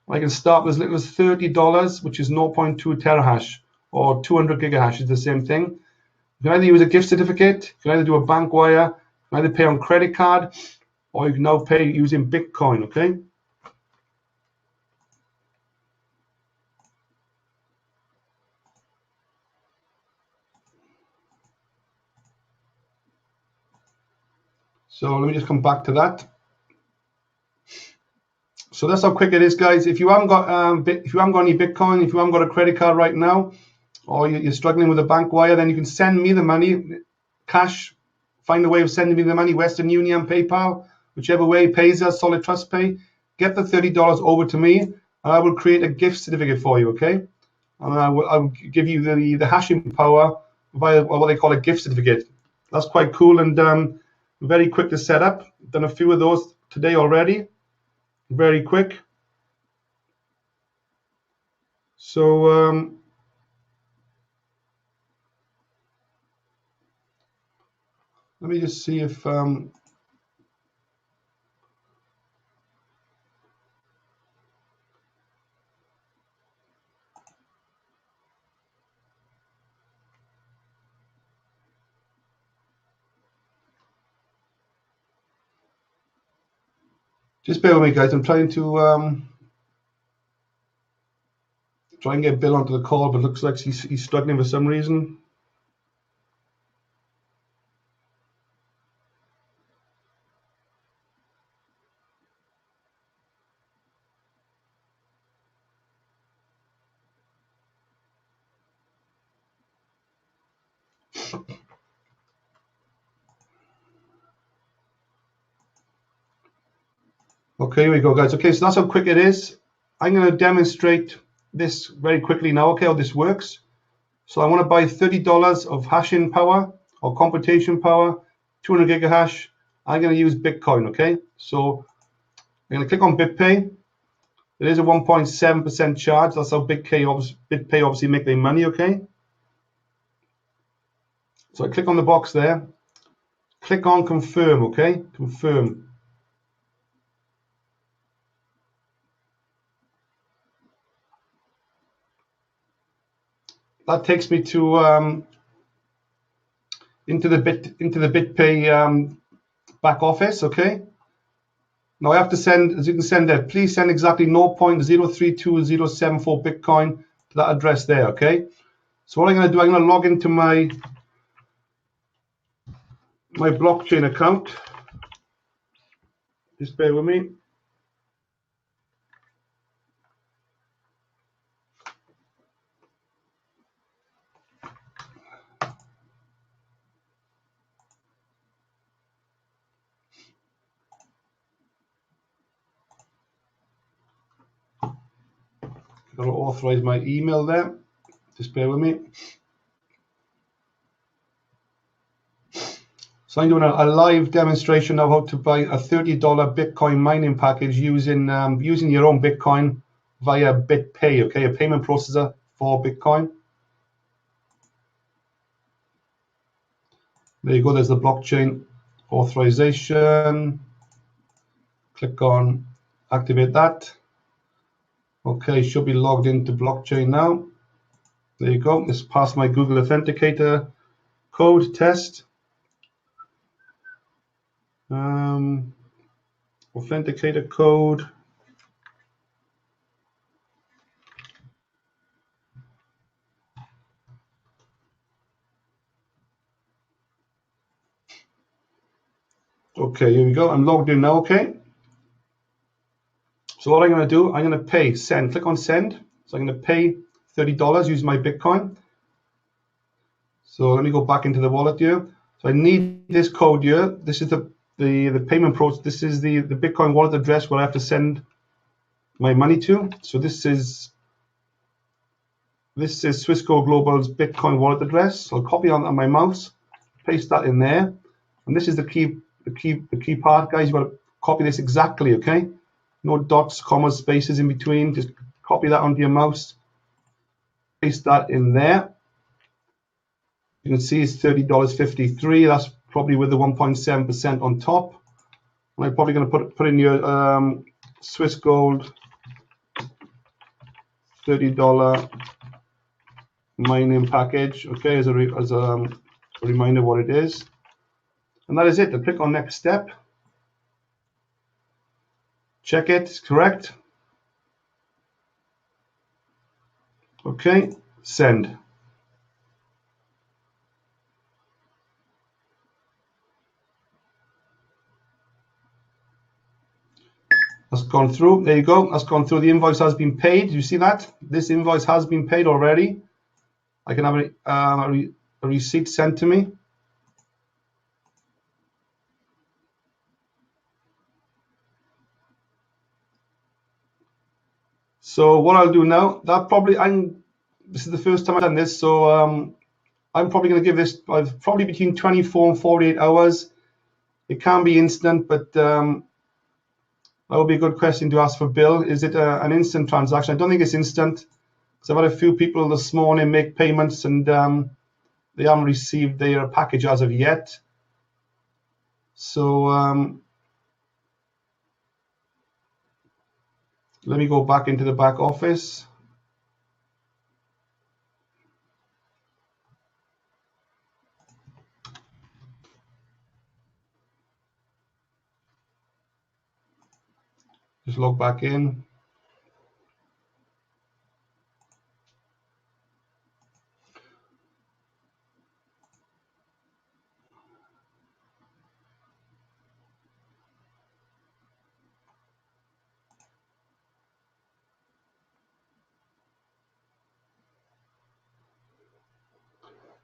I can start with as little as $30, which is 0.2 terahash, or 200 gigahash is the same thing. You can either use a gift certificate, you can either do a bank wire, you can either pay on credit card, or you can now pay using Bitcoin, okay? So let me just come back to that. So that's how quick it is, guys. If you haven't got any Bitcoin, if you haven't got a credit card right now, or you're struggling with a bank wire, then you can send me the money, cash. Find a way of sending me the money, Western Union, PayPal, whichever way pays us, Solid Trust Pay. Get the $30 over to me, and I will create a gift certificate for you, okay? And I will give you the hashing power via what they call a gift certificate. That's quite cool and very quick to set up. Done a few of those today already. Very quick. So let me just see if just bear with me, guys. I'm trying to try and get Bill onto the call, but looks like he's struggling for some reason. Okay, here we go, guys. Okay, so that's how quick it is. I'm going to demonstrate this very quickly now, okay, how this works. So I want to buy $30 of hashing power or computation power, 200 gigahash. I'm going to use Bitcoin, okay? So I'm going to click on BitPay. It is a 1.7% charge. That's how BitPay obviously make their money, okay? So I click on the box there. Click on confirm, okay? Confirm. That takes me to into the BitPay back office, okay? Now I have to send, as you can send there, please send exactly 0.032074 Bitcoin to that address there, okay? So what I'm going to do, I'm going to log into my blockchain account. Just bear with me. Got to authorize my email there. Just bear with me. So I'm doing a live demonstration of how to buy a $30 Bitcoin mining package using your own Bitcoin via BitPay, okay, a payment processor for Bitcoin. There you go. There's the blockchain authorization. Click on activate that. Okay, should be logged into blockchain now. There you go. Let's pass my Google Authenticator code test. Authenticator code. Okay, here we go. I'm logged in now, okay? So what I'm going to do, I'm going to pay, send, click on send. So I'm going to pay $30 using my Bitcoin. So let me go back into the wallet here. So I need this code here. This is the payment process. This is the Bitcoin wallet address where I have to send my money to. So this is Swissco Global's Bitcoin wallet address. So I'll copy on my mouse, paste that in there. And this is the key part, guys. You've got to copy this exactly, okay? No dots, commas, spaces in between. Just copy that onto your mouse. Paste that in there. You can see it's $30.53. That's probably with the 1.7% on top. And I'm probably going to put in your Swiss Gold $30 mining package, okay, as a reminder what it is. And that is it. I click on next step. Check it, it's correct. Okay, send. That's gone through. There you go. That's gone through. The invoice has been paid. You see that? This invoice has been paid already. I can have a receipt sent to me. So what I'll do now, this is the first time I've done this, so I'm probably going to give this probably between 24 and 48 hours. It can be instant, but that would be a good question to ask for Bill. Is it an instant transaction? I don't think it's instant, because I've had a few people this morning make payments and they haven't received their package as of yet. So let me go back into the back office. Just log back in.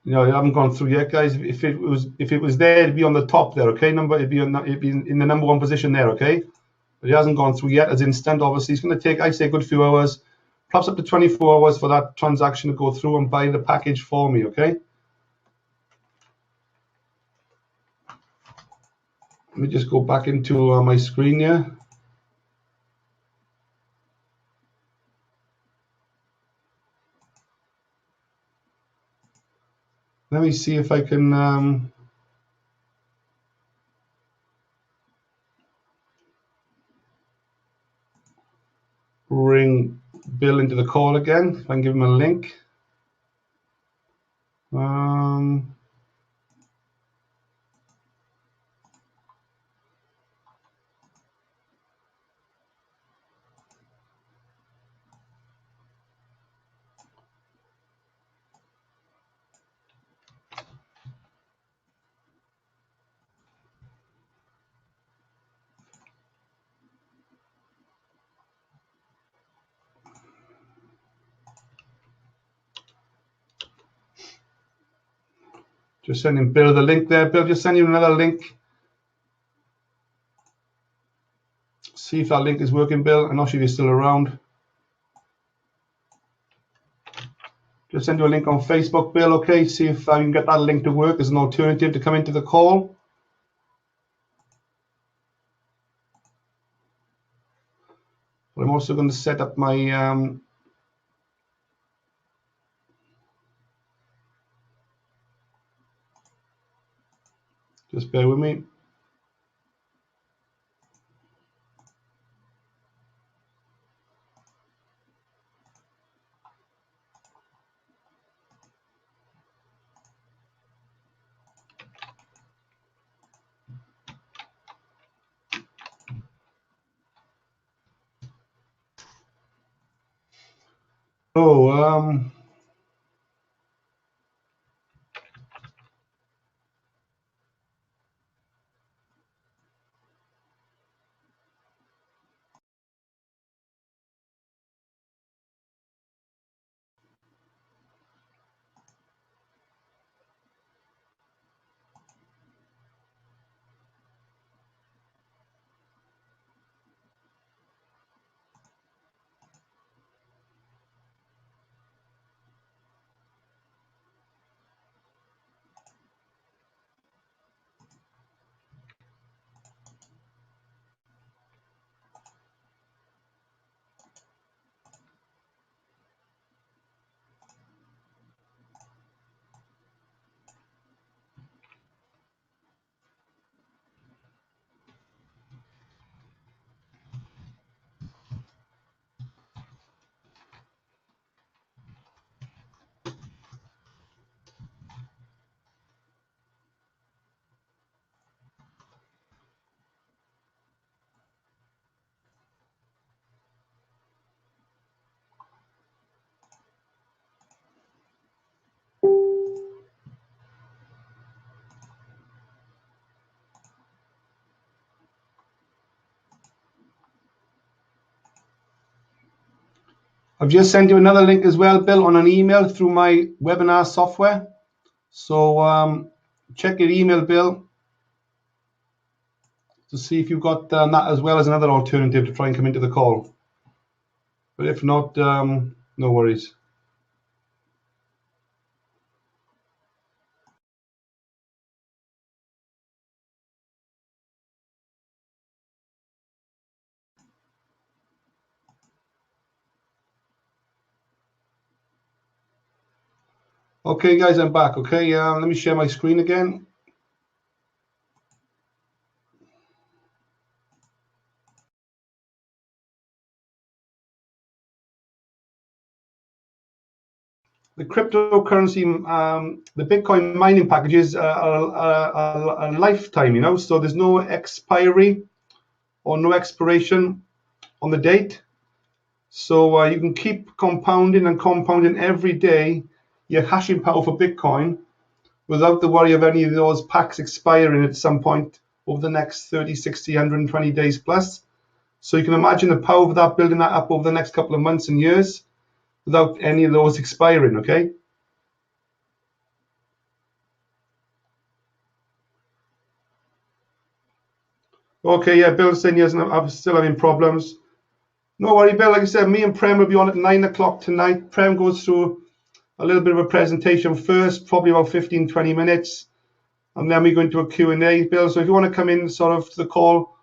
You know, it haven't gone through yet, guys. If it was there, it'd be on the top there, okay? It'd be in the number one position there, okay? But it hasn't gone through yet as instant. Obviously, it's going to take, I'd say, a good few hours, perhaps up to 24 hours for that transaction to go through and buy the package for me, okay? Let me just go back into my screen here. Let me see if I can bring Bill into the call again. If I can give him a link. Just sending Bill the link there. Bill, just send you another link. See if that link is working, Bill. I'm not sure if you're still around. Just send you a link on Facebook, Bill, okay? See if I can get that link to work as an alternative to come into the call. But I'm also going to set up my just bear with me. Oh, I've just sent you another link as well, Bill, on an email through my webinar software. So check your email, Bill, to see if you've got that as well as another alternative to try and come into the call. But if not, no worries. Okay, guys, I'm back. Okay, let me share my screen again. The cryptocurrency, the Bitcoin mining packages are a lifetime, you know, so there's no expiry or no expiration on the date. So you can keep compounding and compounding every day your hashing power for Bitcoin without the worry of any of those packs expiring at some point over the next 30, 60, 120 days plus. So you can imagine the power of that, building that up over the next couple of months and years without any of those expiring, okay? Okay, yeah, Bill's saying I'm still having problems. No worry, Bill. Like I said, me and Prem will be on at 9 o'clock tonight. Prem goes through a little bit of a presentation first, probably about 15, 20 minutes. And then we go into a Q&A, Bill. So if you want to come in sort of to the call,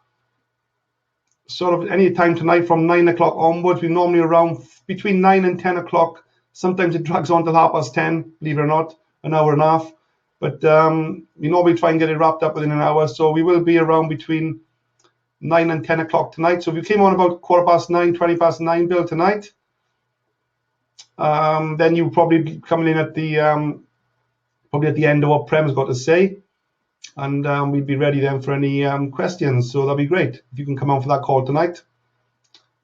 sort of any time tonight from 9 o'clock onwards, we're normally around between 9 and 10 o'clock. Sometimes it drags on till 10:30, believe it or not, an hour and a half. But we normally try and get it wrapped up within an hour. So we will be around between 9 and 10 o'clock tonight. So if you came on about 9:15, 9:20, Bill, tonight, then you'll probably be coming in at the end of what Prem's got to say. And we'd be ready then for any questions. So that'd be great if you can come on for that call tonight.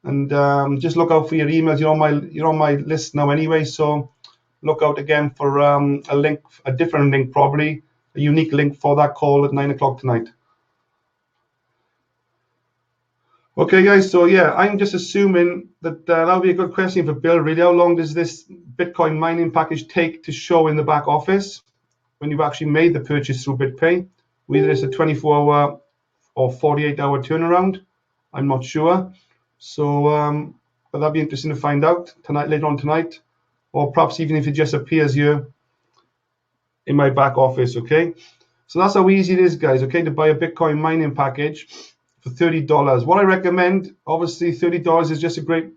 And just look out for your emails. You're on my list now anyway. So look out again for a link, a different link probably, a unique link for that call at 9 o'clock tonight. Okay, guys. So yeah, I'm just assuming that that'll be a good question for Bill. Really, how long does this Bitcoin mining package take to show in the back office when you've actually made the purchase through BitPay? Whether it's a 24-hour or 48-hour turnaround, I'm not sure. So, but that'd be interesting to find out tonight, later on tonight, or perhaps even if it just appears here in my back office. Okay, so that's how easy it is, guys. Okay, to buy a Bitcoin mining package for $30. What I recommend, obviously, $30 is just a great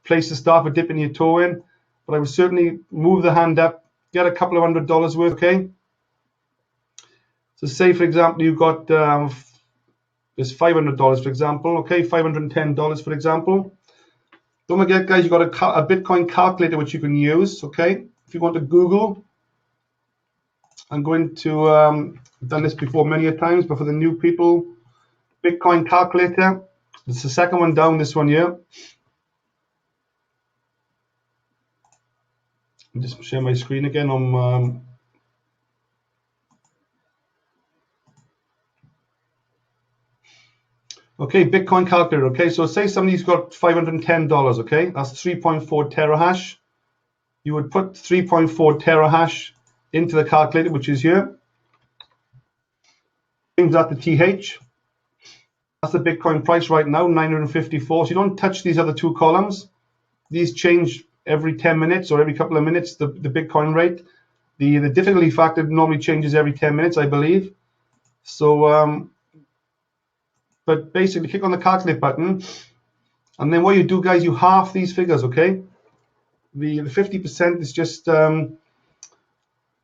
place to start for dipping your toe in, but I would certainly move the hand up, get a couple of $100 worth. Okay. So say, for example, you've got this $500, for example, okay, $510, for example. Don't forget, guys, you've got a Bitcoin calculator which you can use, okay? If you want to Google, I'm going to, I've done this before many a times, but for the new people, Bitcoin calculator, it's the second one down, this one here. I'll just share my screen again on okay, Bitcoin calculator. Okay, so say somebody's got $510. Okay, that's 3.4 terahash. You would put 3.4 terahash into the calculator, which is here. Change that to TH. That's the Bitcoin price right now, 954. So you don't touch these other two columns. These change every 10 minutes or every couple of minutes, the Bitcoin rate. The difficulty factor normally changes every 10 minutes, I believe. So, but basically click on the calculate button. And then what you do, guys, you half these figures, okay? The 50% is just, the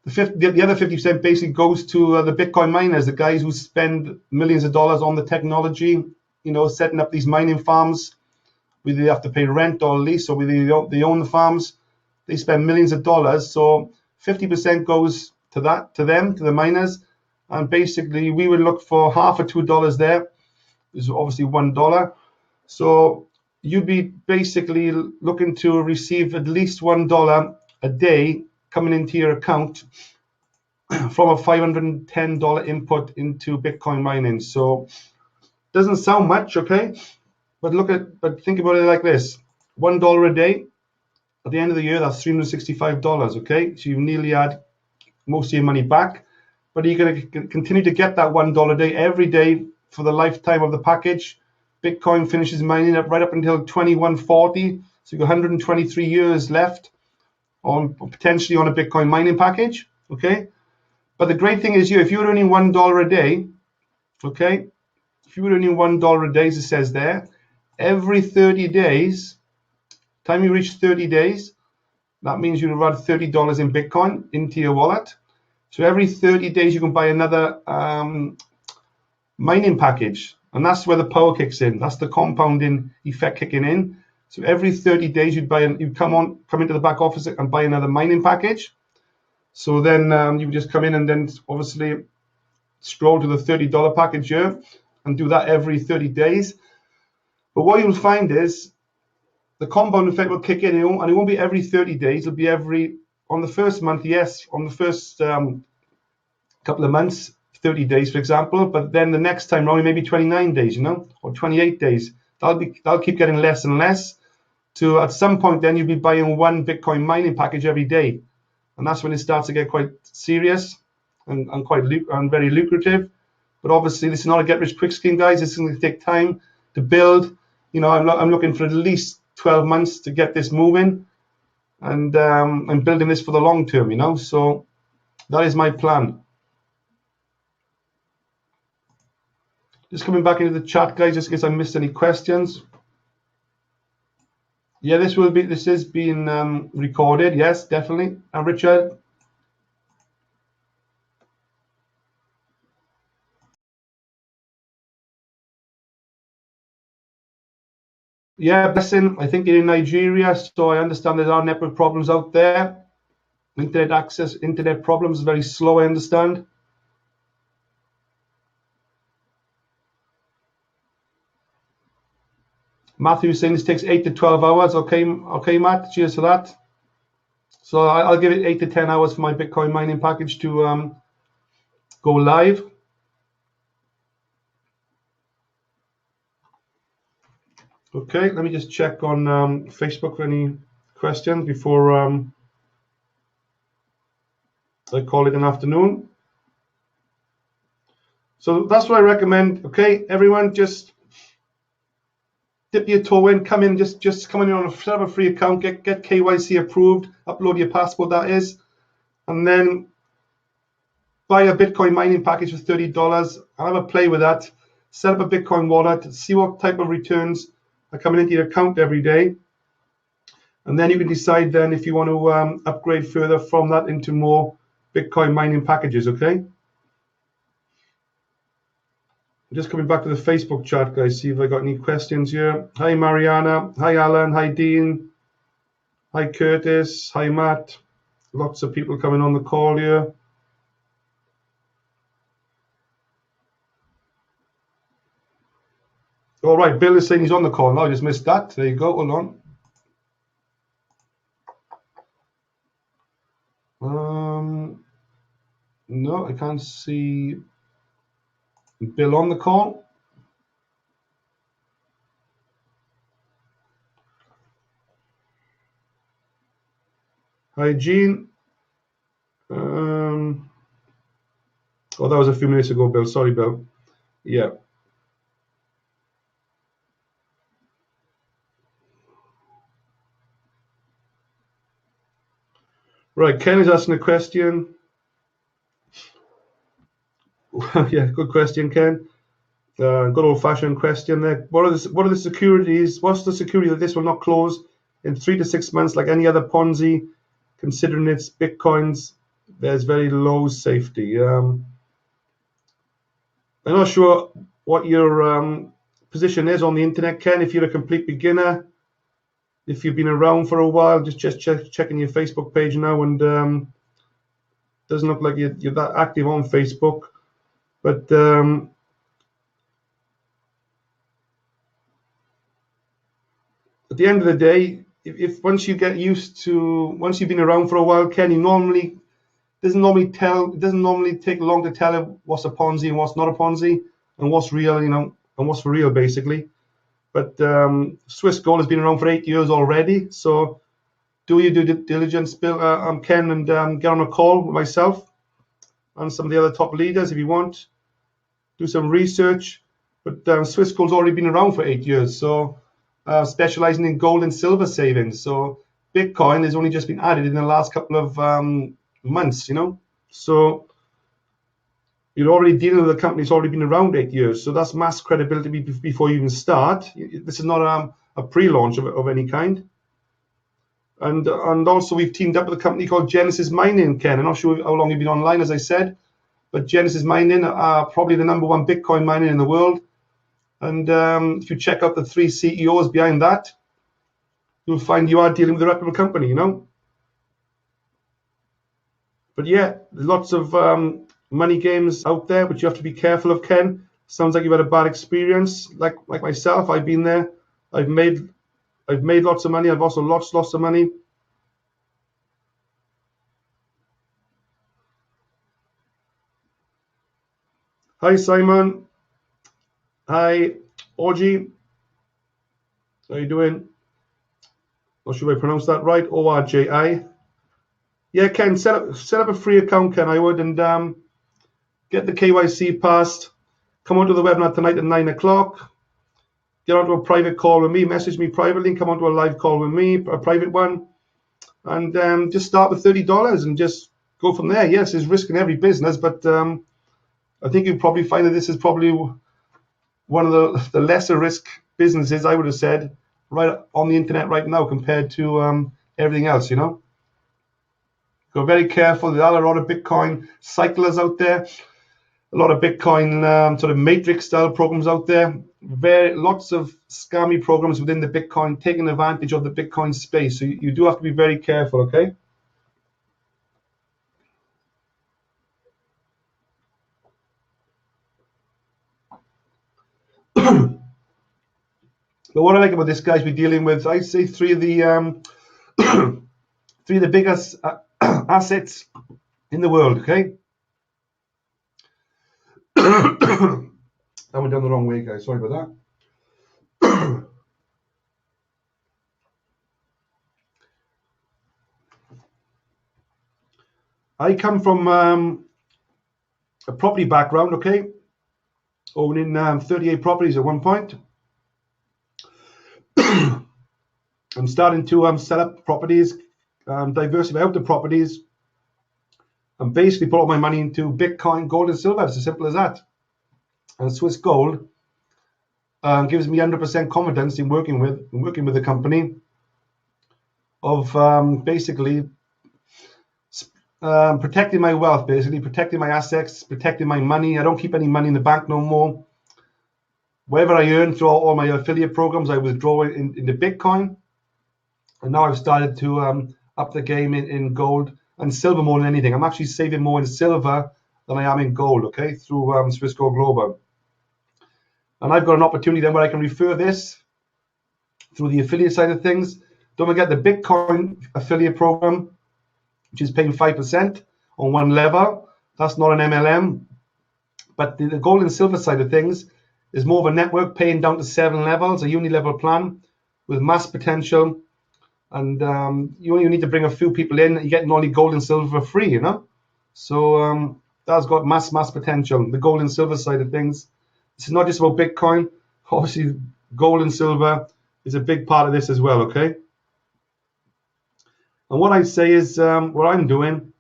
other 50% basically goes to the Bitcoin miners, the guys who spend millions of dollars on the technology, you know, setting up these mining farms. Whether they have to pay rent or lease, or whether they own the farms, they spend millions of dollars. So 50% goes to them, to the miners, and basically we would look for half or $2 there. Is obviously $1. So you'd be basically looking to receive at least $1 a day coming into your account from a $510 input into Bitcoin mining. So doesn't sound much, okay? But think about it like this: $1 a day at the end of the year, that's $365, okay? So you've nearly had most of your money back, but you're going to continue to get that $1 a day every day for the lifetime of the package. Bitcoin finishes mining up right up until 2140, so you've got 123 years left on potentially on a Bitcoin mining package, okay? But the great thing is, if you're earning $1 a day, okay, if you're earning $1 a day, as it says there, every 30 days, time you reach 30 days, that means you'll have $30 in Bitcoin into your wallet. So every 30 days, you can buy another mining package. And that's where the power kicks in. That's the compounding effect kicking in. So every 30 days, you'd come into the back office and buy another mining package. So then you would just come in and then obviously scroll to the $30 package here and do that every 30 days. But what you'll find is the compound effect will kick in, and it won't be every 30 days. It'll be on the first month, yes, on the first couple of months, 30 days, for example. But then the next time around, maybe 29 days, or 28 days. That'll keep getting less and less. To at some point, then you'll be buying one Bitcoin mining package every day, and that's when it starts to get quite serious and very lucrative. But obviously, this is not a get-rich-quick scheme, guys. This is going to take time to build. I'm looking for at least 12 months to get this moving, and I'm building this for the long term. So that is my plan. Just coming back into the chat, guys, just in case I missed any questions. Yeah, this is being recorded. Yes, definitely. And Richard. Yeah, blessing. I think you're in Nigeria, so I understand there are network problems out there. Internet problems, very slow, I understand. Matthew saying this takes 8 to 12 hours. Okay, Matt, cheers for that. So I'll give it 8 to 10 hours for my Bitcoin mining package to go live. Okay, let me just check on Facebook for any questions before I call it an afternoon. So that's what I recommend. Okay, everyone, just dip your toe in, come in, just come in on set up a free account, get KYC approved, upload your passport, that is, and then buy a Bitcoin mining package for $30 and have a play with that. Set up a Bitcoin wallet, see what type of returns are coming into your account every day, and then you can decide then if you want to upgrade further from that into more Bitcoin mining packages. Okay. I'm just coming back to the Facebook chat, guys, see if I got any questions here. Hi, Mariana. Hi, Alan. Hi, Dean. Hi, Curtis. Hi, Matt. Lots of people coming on the call here. All right, Bill is saying he's on the call now. I just missed that. There you go. Hold on. No, I can't see Bill on the call. Hi, Gene. Oh, that was a few minutes ago, Bill. Sorry, Bill. Yeah. Right, Ken is asking a question. Yeah, good question, Ken. Good old-fashioned question there. What are the securities? What's the security that this will not close in 3 to 6 months like any other Ponzi? Considering it's Bitcoins, there's very low safety. I'm not sure what your position is on the internet, Ken. If you're a complete beginner, if you've been around for a while, just checking your Facebook page now, and doesn't look like you're that active on Facebook. But at the end of the day, if once you get used to, once you've been around for a while, Ken, doesn't normally take long to tell what's a Ponzi and what's not a Ponzi, and what's real, and what's for real, basically. But Swiss Gold has been around for 8 years already, so do your due diligence, Bill, Ken, and get on a call with myself and some of the other top leaders if you want. Do some research. But Swiss Gold's already been around for 8 years, so specializing in gold and silver savings. So Bitcoin has only just been added in the last couple of months, So you're already dealing with a company that's already been around 8 years, so that's mass credibility before you even start. This is not a pre-launch of any kind. And also we've teamed up with a company called Genesis Mining, Ken. I'm not sure how long you've been online, as I said, but Genesis Mining are probably the #1 Bitcoin mining in the world. And if you check out the 3 CEOs behind that, you'll find you are dealing with a reputable company, But yeah, there's lots of money games out there, which you have to be careful of, Ken. Sounds like you've had a bad experience, like myself. I've been there. I've made lots of money. I've also lost lots of money. Hi, Simon. Hi, Orji. How you doing? Not sure if I pronounced that right. ORJI. Yeah, Ken, set up a free account, Ken. I would, and get the KYC passed. Come onto the webinar tonight at 9 o'clock. Get onto a private call with me. Message me privately. Come onto a live call with me, a private one, and just start with $30 and just go from there. Yes, there's risk in every business, but I think you'll probably find that this is probably one of the lesser risk businesses, I would have said, right on the internet right now compared to everything else, Go very careful. There are a lot of Bitcoin cyclers out there, a lot of Bitcoin sort of matrix style programs out there. Lots of scammy programs within the Bitcoin taking advantage of the Bitcoin space. So you do have to be very careful, okay? But what I like about this, guys, we're dealing with, I'd say, three of the biggest assets in the world, okay? I went down the wrong way, guys. Sorry about that. I come from a property background, okay? Owning 38 properties at one point. I'm starting to set up properties, diversify out the properties, and basically put all my money into Bitcoin, gold, and silver. It's as simple as that. And Swiss Gold gives me 100% confidence in working with the company of basically protecting my wealth, basically protecting my assets, protecting my money. I don't keep any money in the bank no more. Whatever I earn through all my affiliate programs, I withdraw into Bitcoin. And now I've started to up the game in gold and silver more than anything. I'm actually saving more in silver than I am in gold, okay, through Swiss Gold Global. And I've got an opportunity then where I can refer this through the affiliate side of things. Don't forget the Bitcoin affiliate program, which is paying 5% on one level. That's not an MLM. But the gold and silver side of things is more of a network paying down to 7 levels, a uni-level plan with mass potential. And you only need to bring a few people in, you're getting only gold and silver for free, So that's got mass potential, the gold and silver side of things. It's not just about Bitcoin. Obviously, gold and silver is a big part of this as well, okay? And what I'd say is, what I'm doing,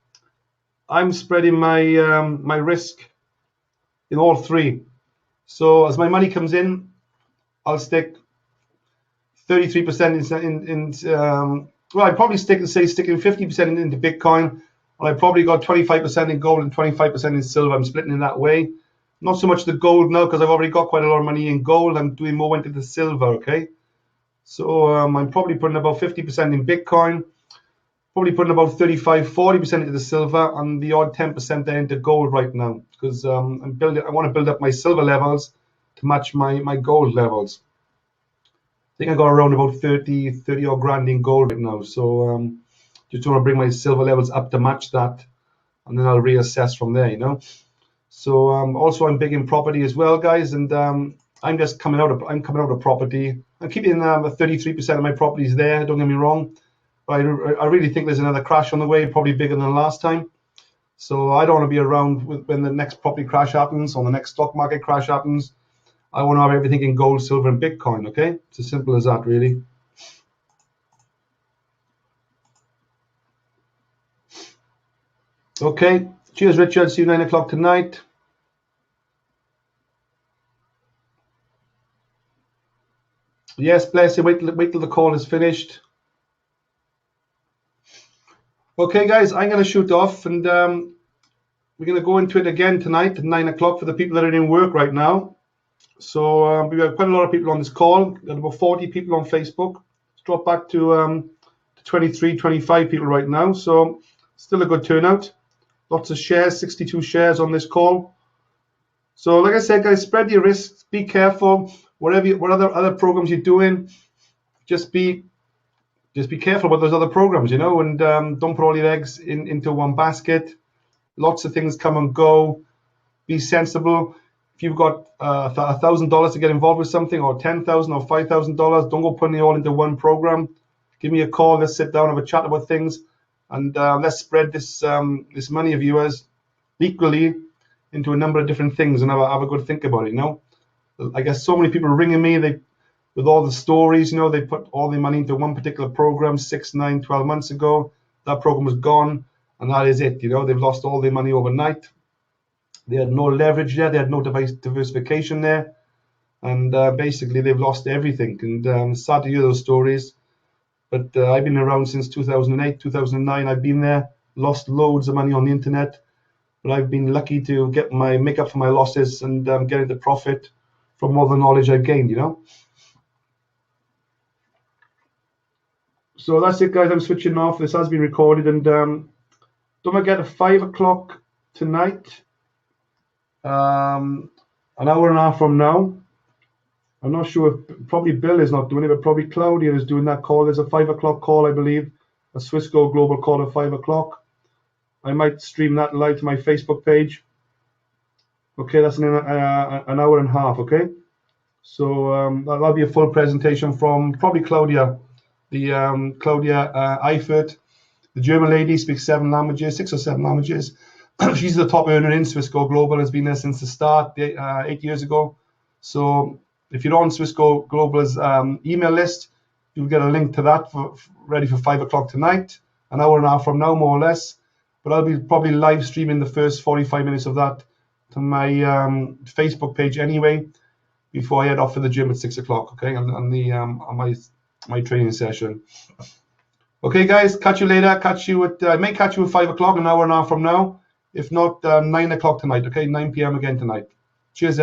I'm spreading my my risk in all three. So as my money comes in, I'll stick 33% well, I'd probably sticking 50% into Bitcoin, and I probably got 25% in gold and 25% in silver. I'm splitting in that way. Not so much the gold now, because I've already got quite a lot of money in gold. I'm doing more into the silver, okay? So I'm probably putting about 50% in Bitcoin, probably putting about 35-40% into the silver, and the odd 10% there into gold right now, because I want to build up my silver levels to match my gold levels. I think I got around about 30 odd grand in gold right now. So just want to bring my silver levels up to match that, and then I'll reassess from there, So also I'm big in property as well, guys, and I'm coming out of property. I'm keeping 33% of my properties there. Don't get me wrong. But I really think there's another crash on the way, probably bigger than last time. So I don't want to be around when the next property crash happens or the next stock market crash happens. I want to have everything in gold, silver, and Bitcoin, okay? It's as simple as that, really. Okay, cheers, Richard. See you 9 o'clock tonight. Yes, bless you. Wait till the call is finished. Okay, guys, I'm going to shoot off, and we're going to go into it again tonight at 9 o'clock for the people that are in work right now. So we have quite a lot of people on this call. Got about 40 people on Facebook. It's dropped back to 23, 25 people right now. So still a good turnout. Lots of shares, 62 shares on this call. So like I said, guys, spread your risks. Be careful. What other programs you're doing, just be careful about those other programs, and don't put all your eggs into one basket. Lots of things come and go. Be sensible. If you've got $1,000 to get involved with something, or $10,000 or $5,000, don't go putting it all into one program. Give me a call. Let's sit down, have a chat about things, and let's spread this money of yours equally into a number of different things, and have a good think about it. I guess so many people are ringing me. With all the stories, they put all their money into one particular program 6, 9, 12 months ago. That program was gone, and that is it. They've lost all their money overnight. They had no leverage there. They had no diversification there, and basically they've lost everything. And it's sad to hear those stories. But I've been around since 2008, 2009. I've been there, lost loads of money on the internet, but I've been lucky to make up for my losses and get into profit from all the knowledge I've gained. So that's it, guys. I'm switching off. This has been recorded, and don't forget at 5 o'clock tonight, an hour and a half from now. I'm not sure if probably Bill is not doing it, but probably Claudia is doing that call. There's a 5 o'clock call, I believe, a Swissco Global call at 5 o'clock. I might stream that live to my Facebook page. Okay, that's in an hour and a half. Okay, so that'll be a full presentation from probably Claudia. The Claudia Eifert, the German lady, speaks 6 or 7 languages. She's the top earner in Swissco Global, has been there since the start 8 years ago. So if you're on Swissco Global's email list, you'll get a link to that ready for 5 o'clock tonight, an hour and a half from now, more or less. But I'll be probably live streaming the first 45 minutes of that to my Facebook page anyway, before I head off for the gym at 6 o'clock. Okay, on my training session. Okay, guys, catch you later. I may catch you at 5 o'clock, an hour and a half from now. If not, 9 o'clock tonight. Okay, 9 p.m. again tonight. Cheers,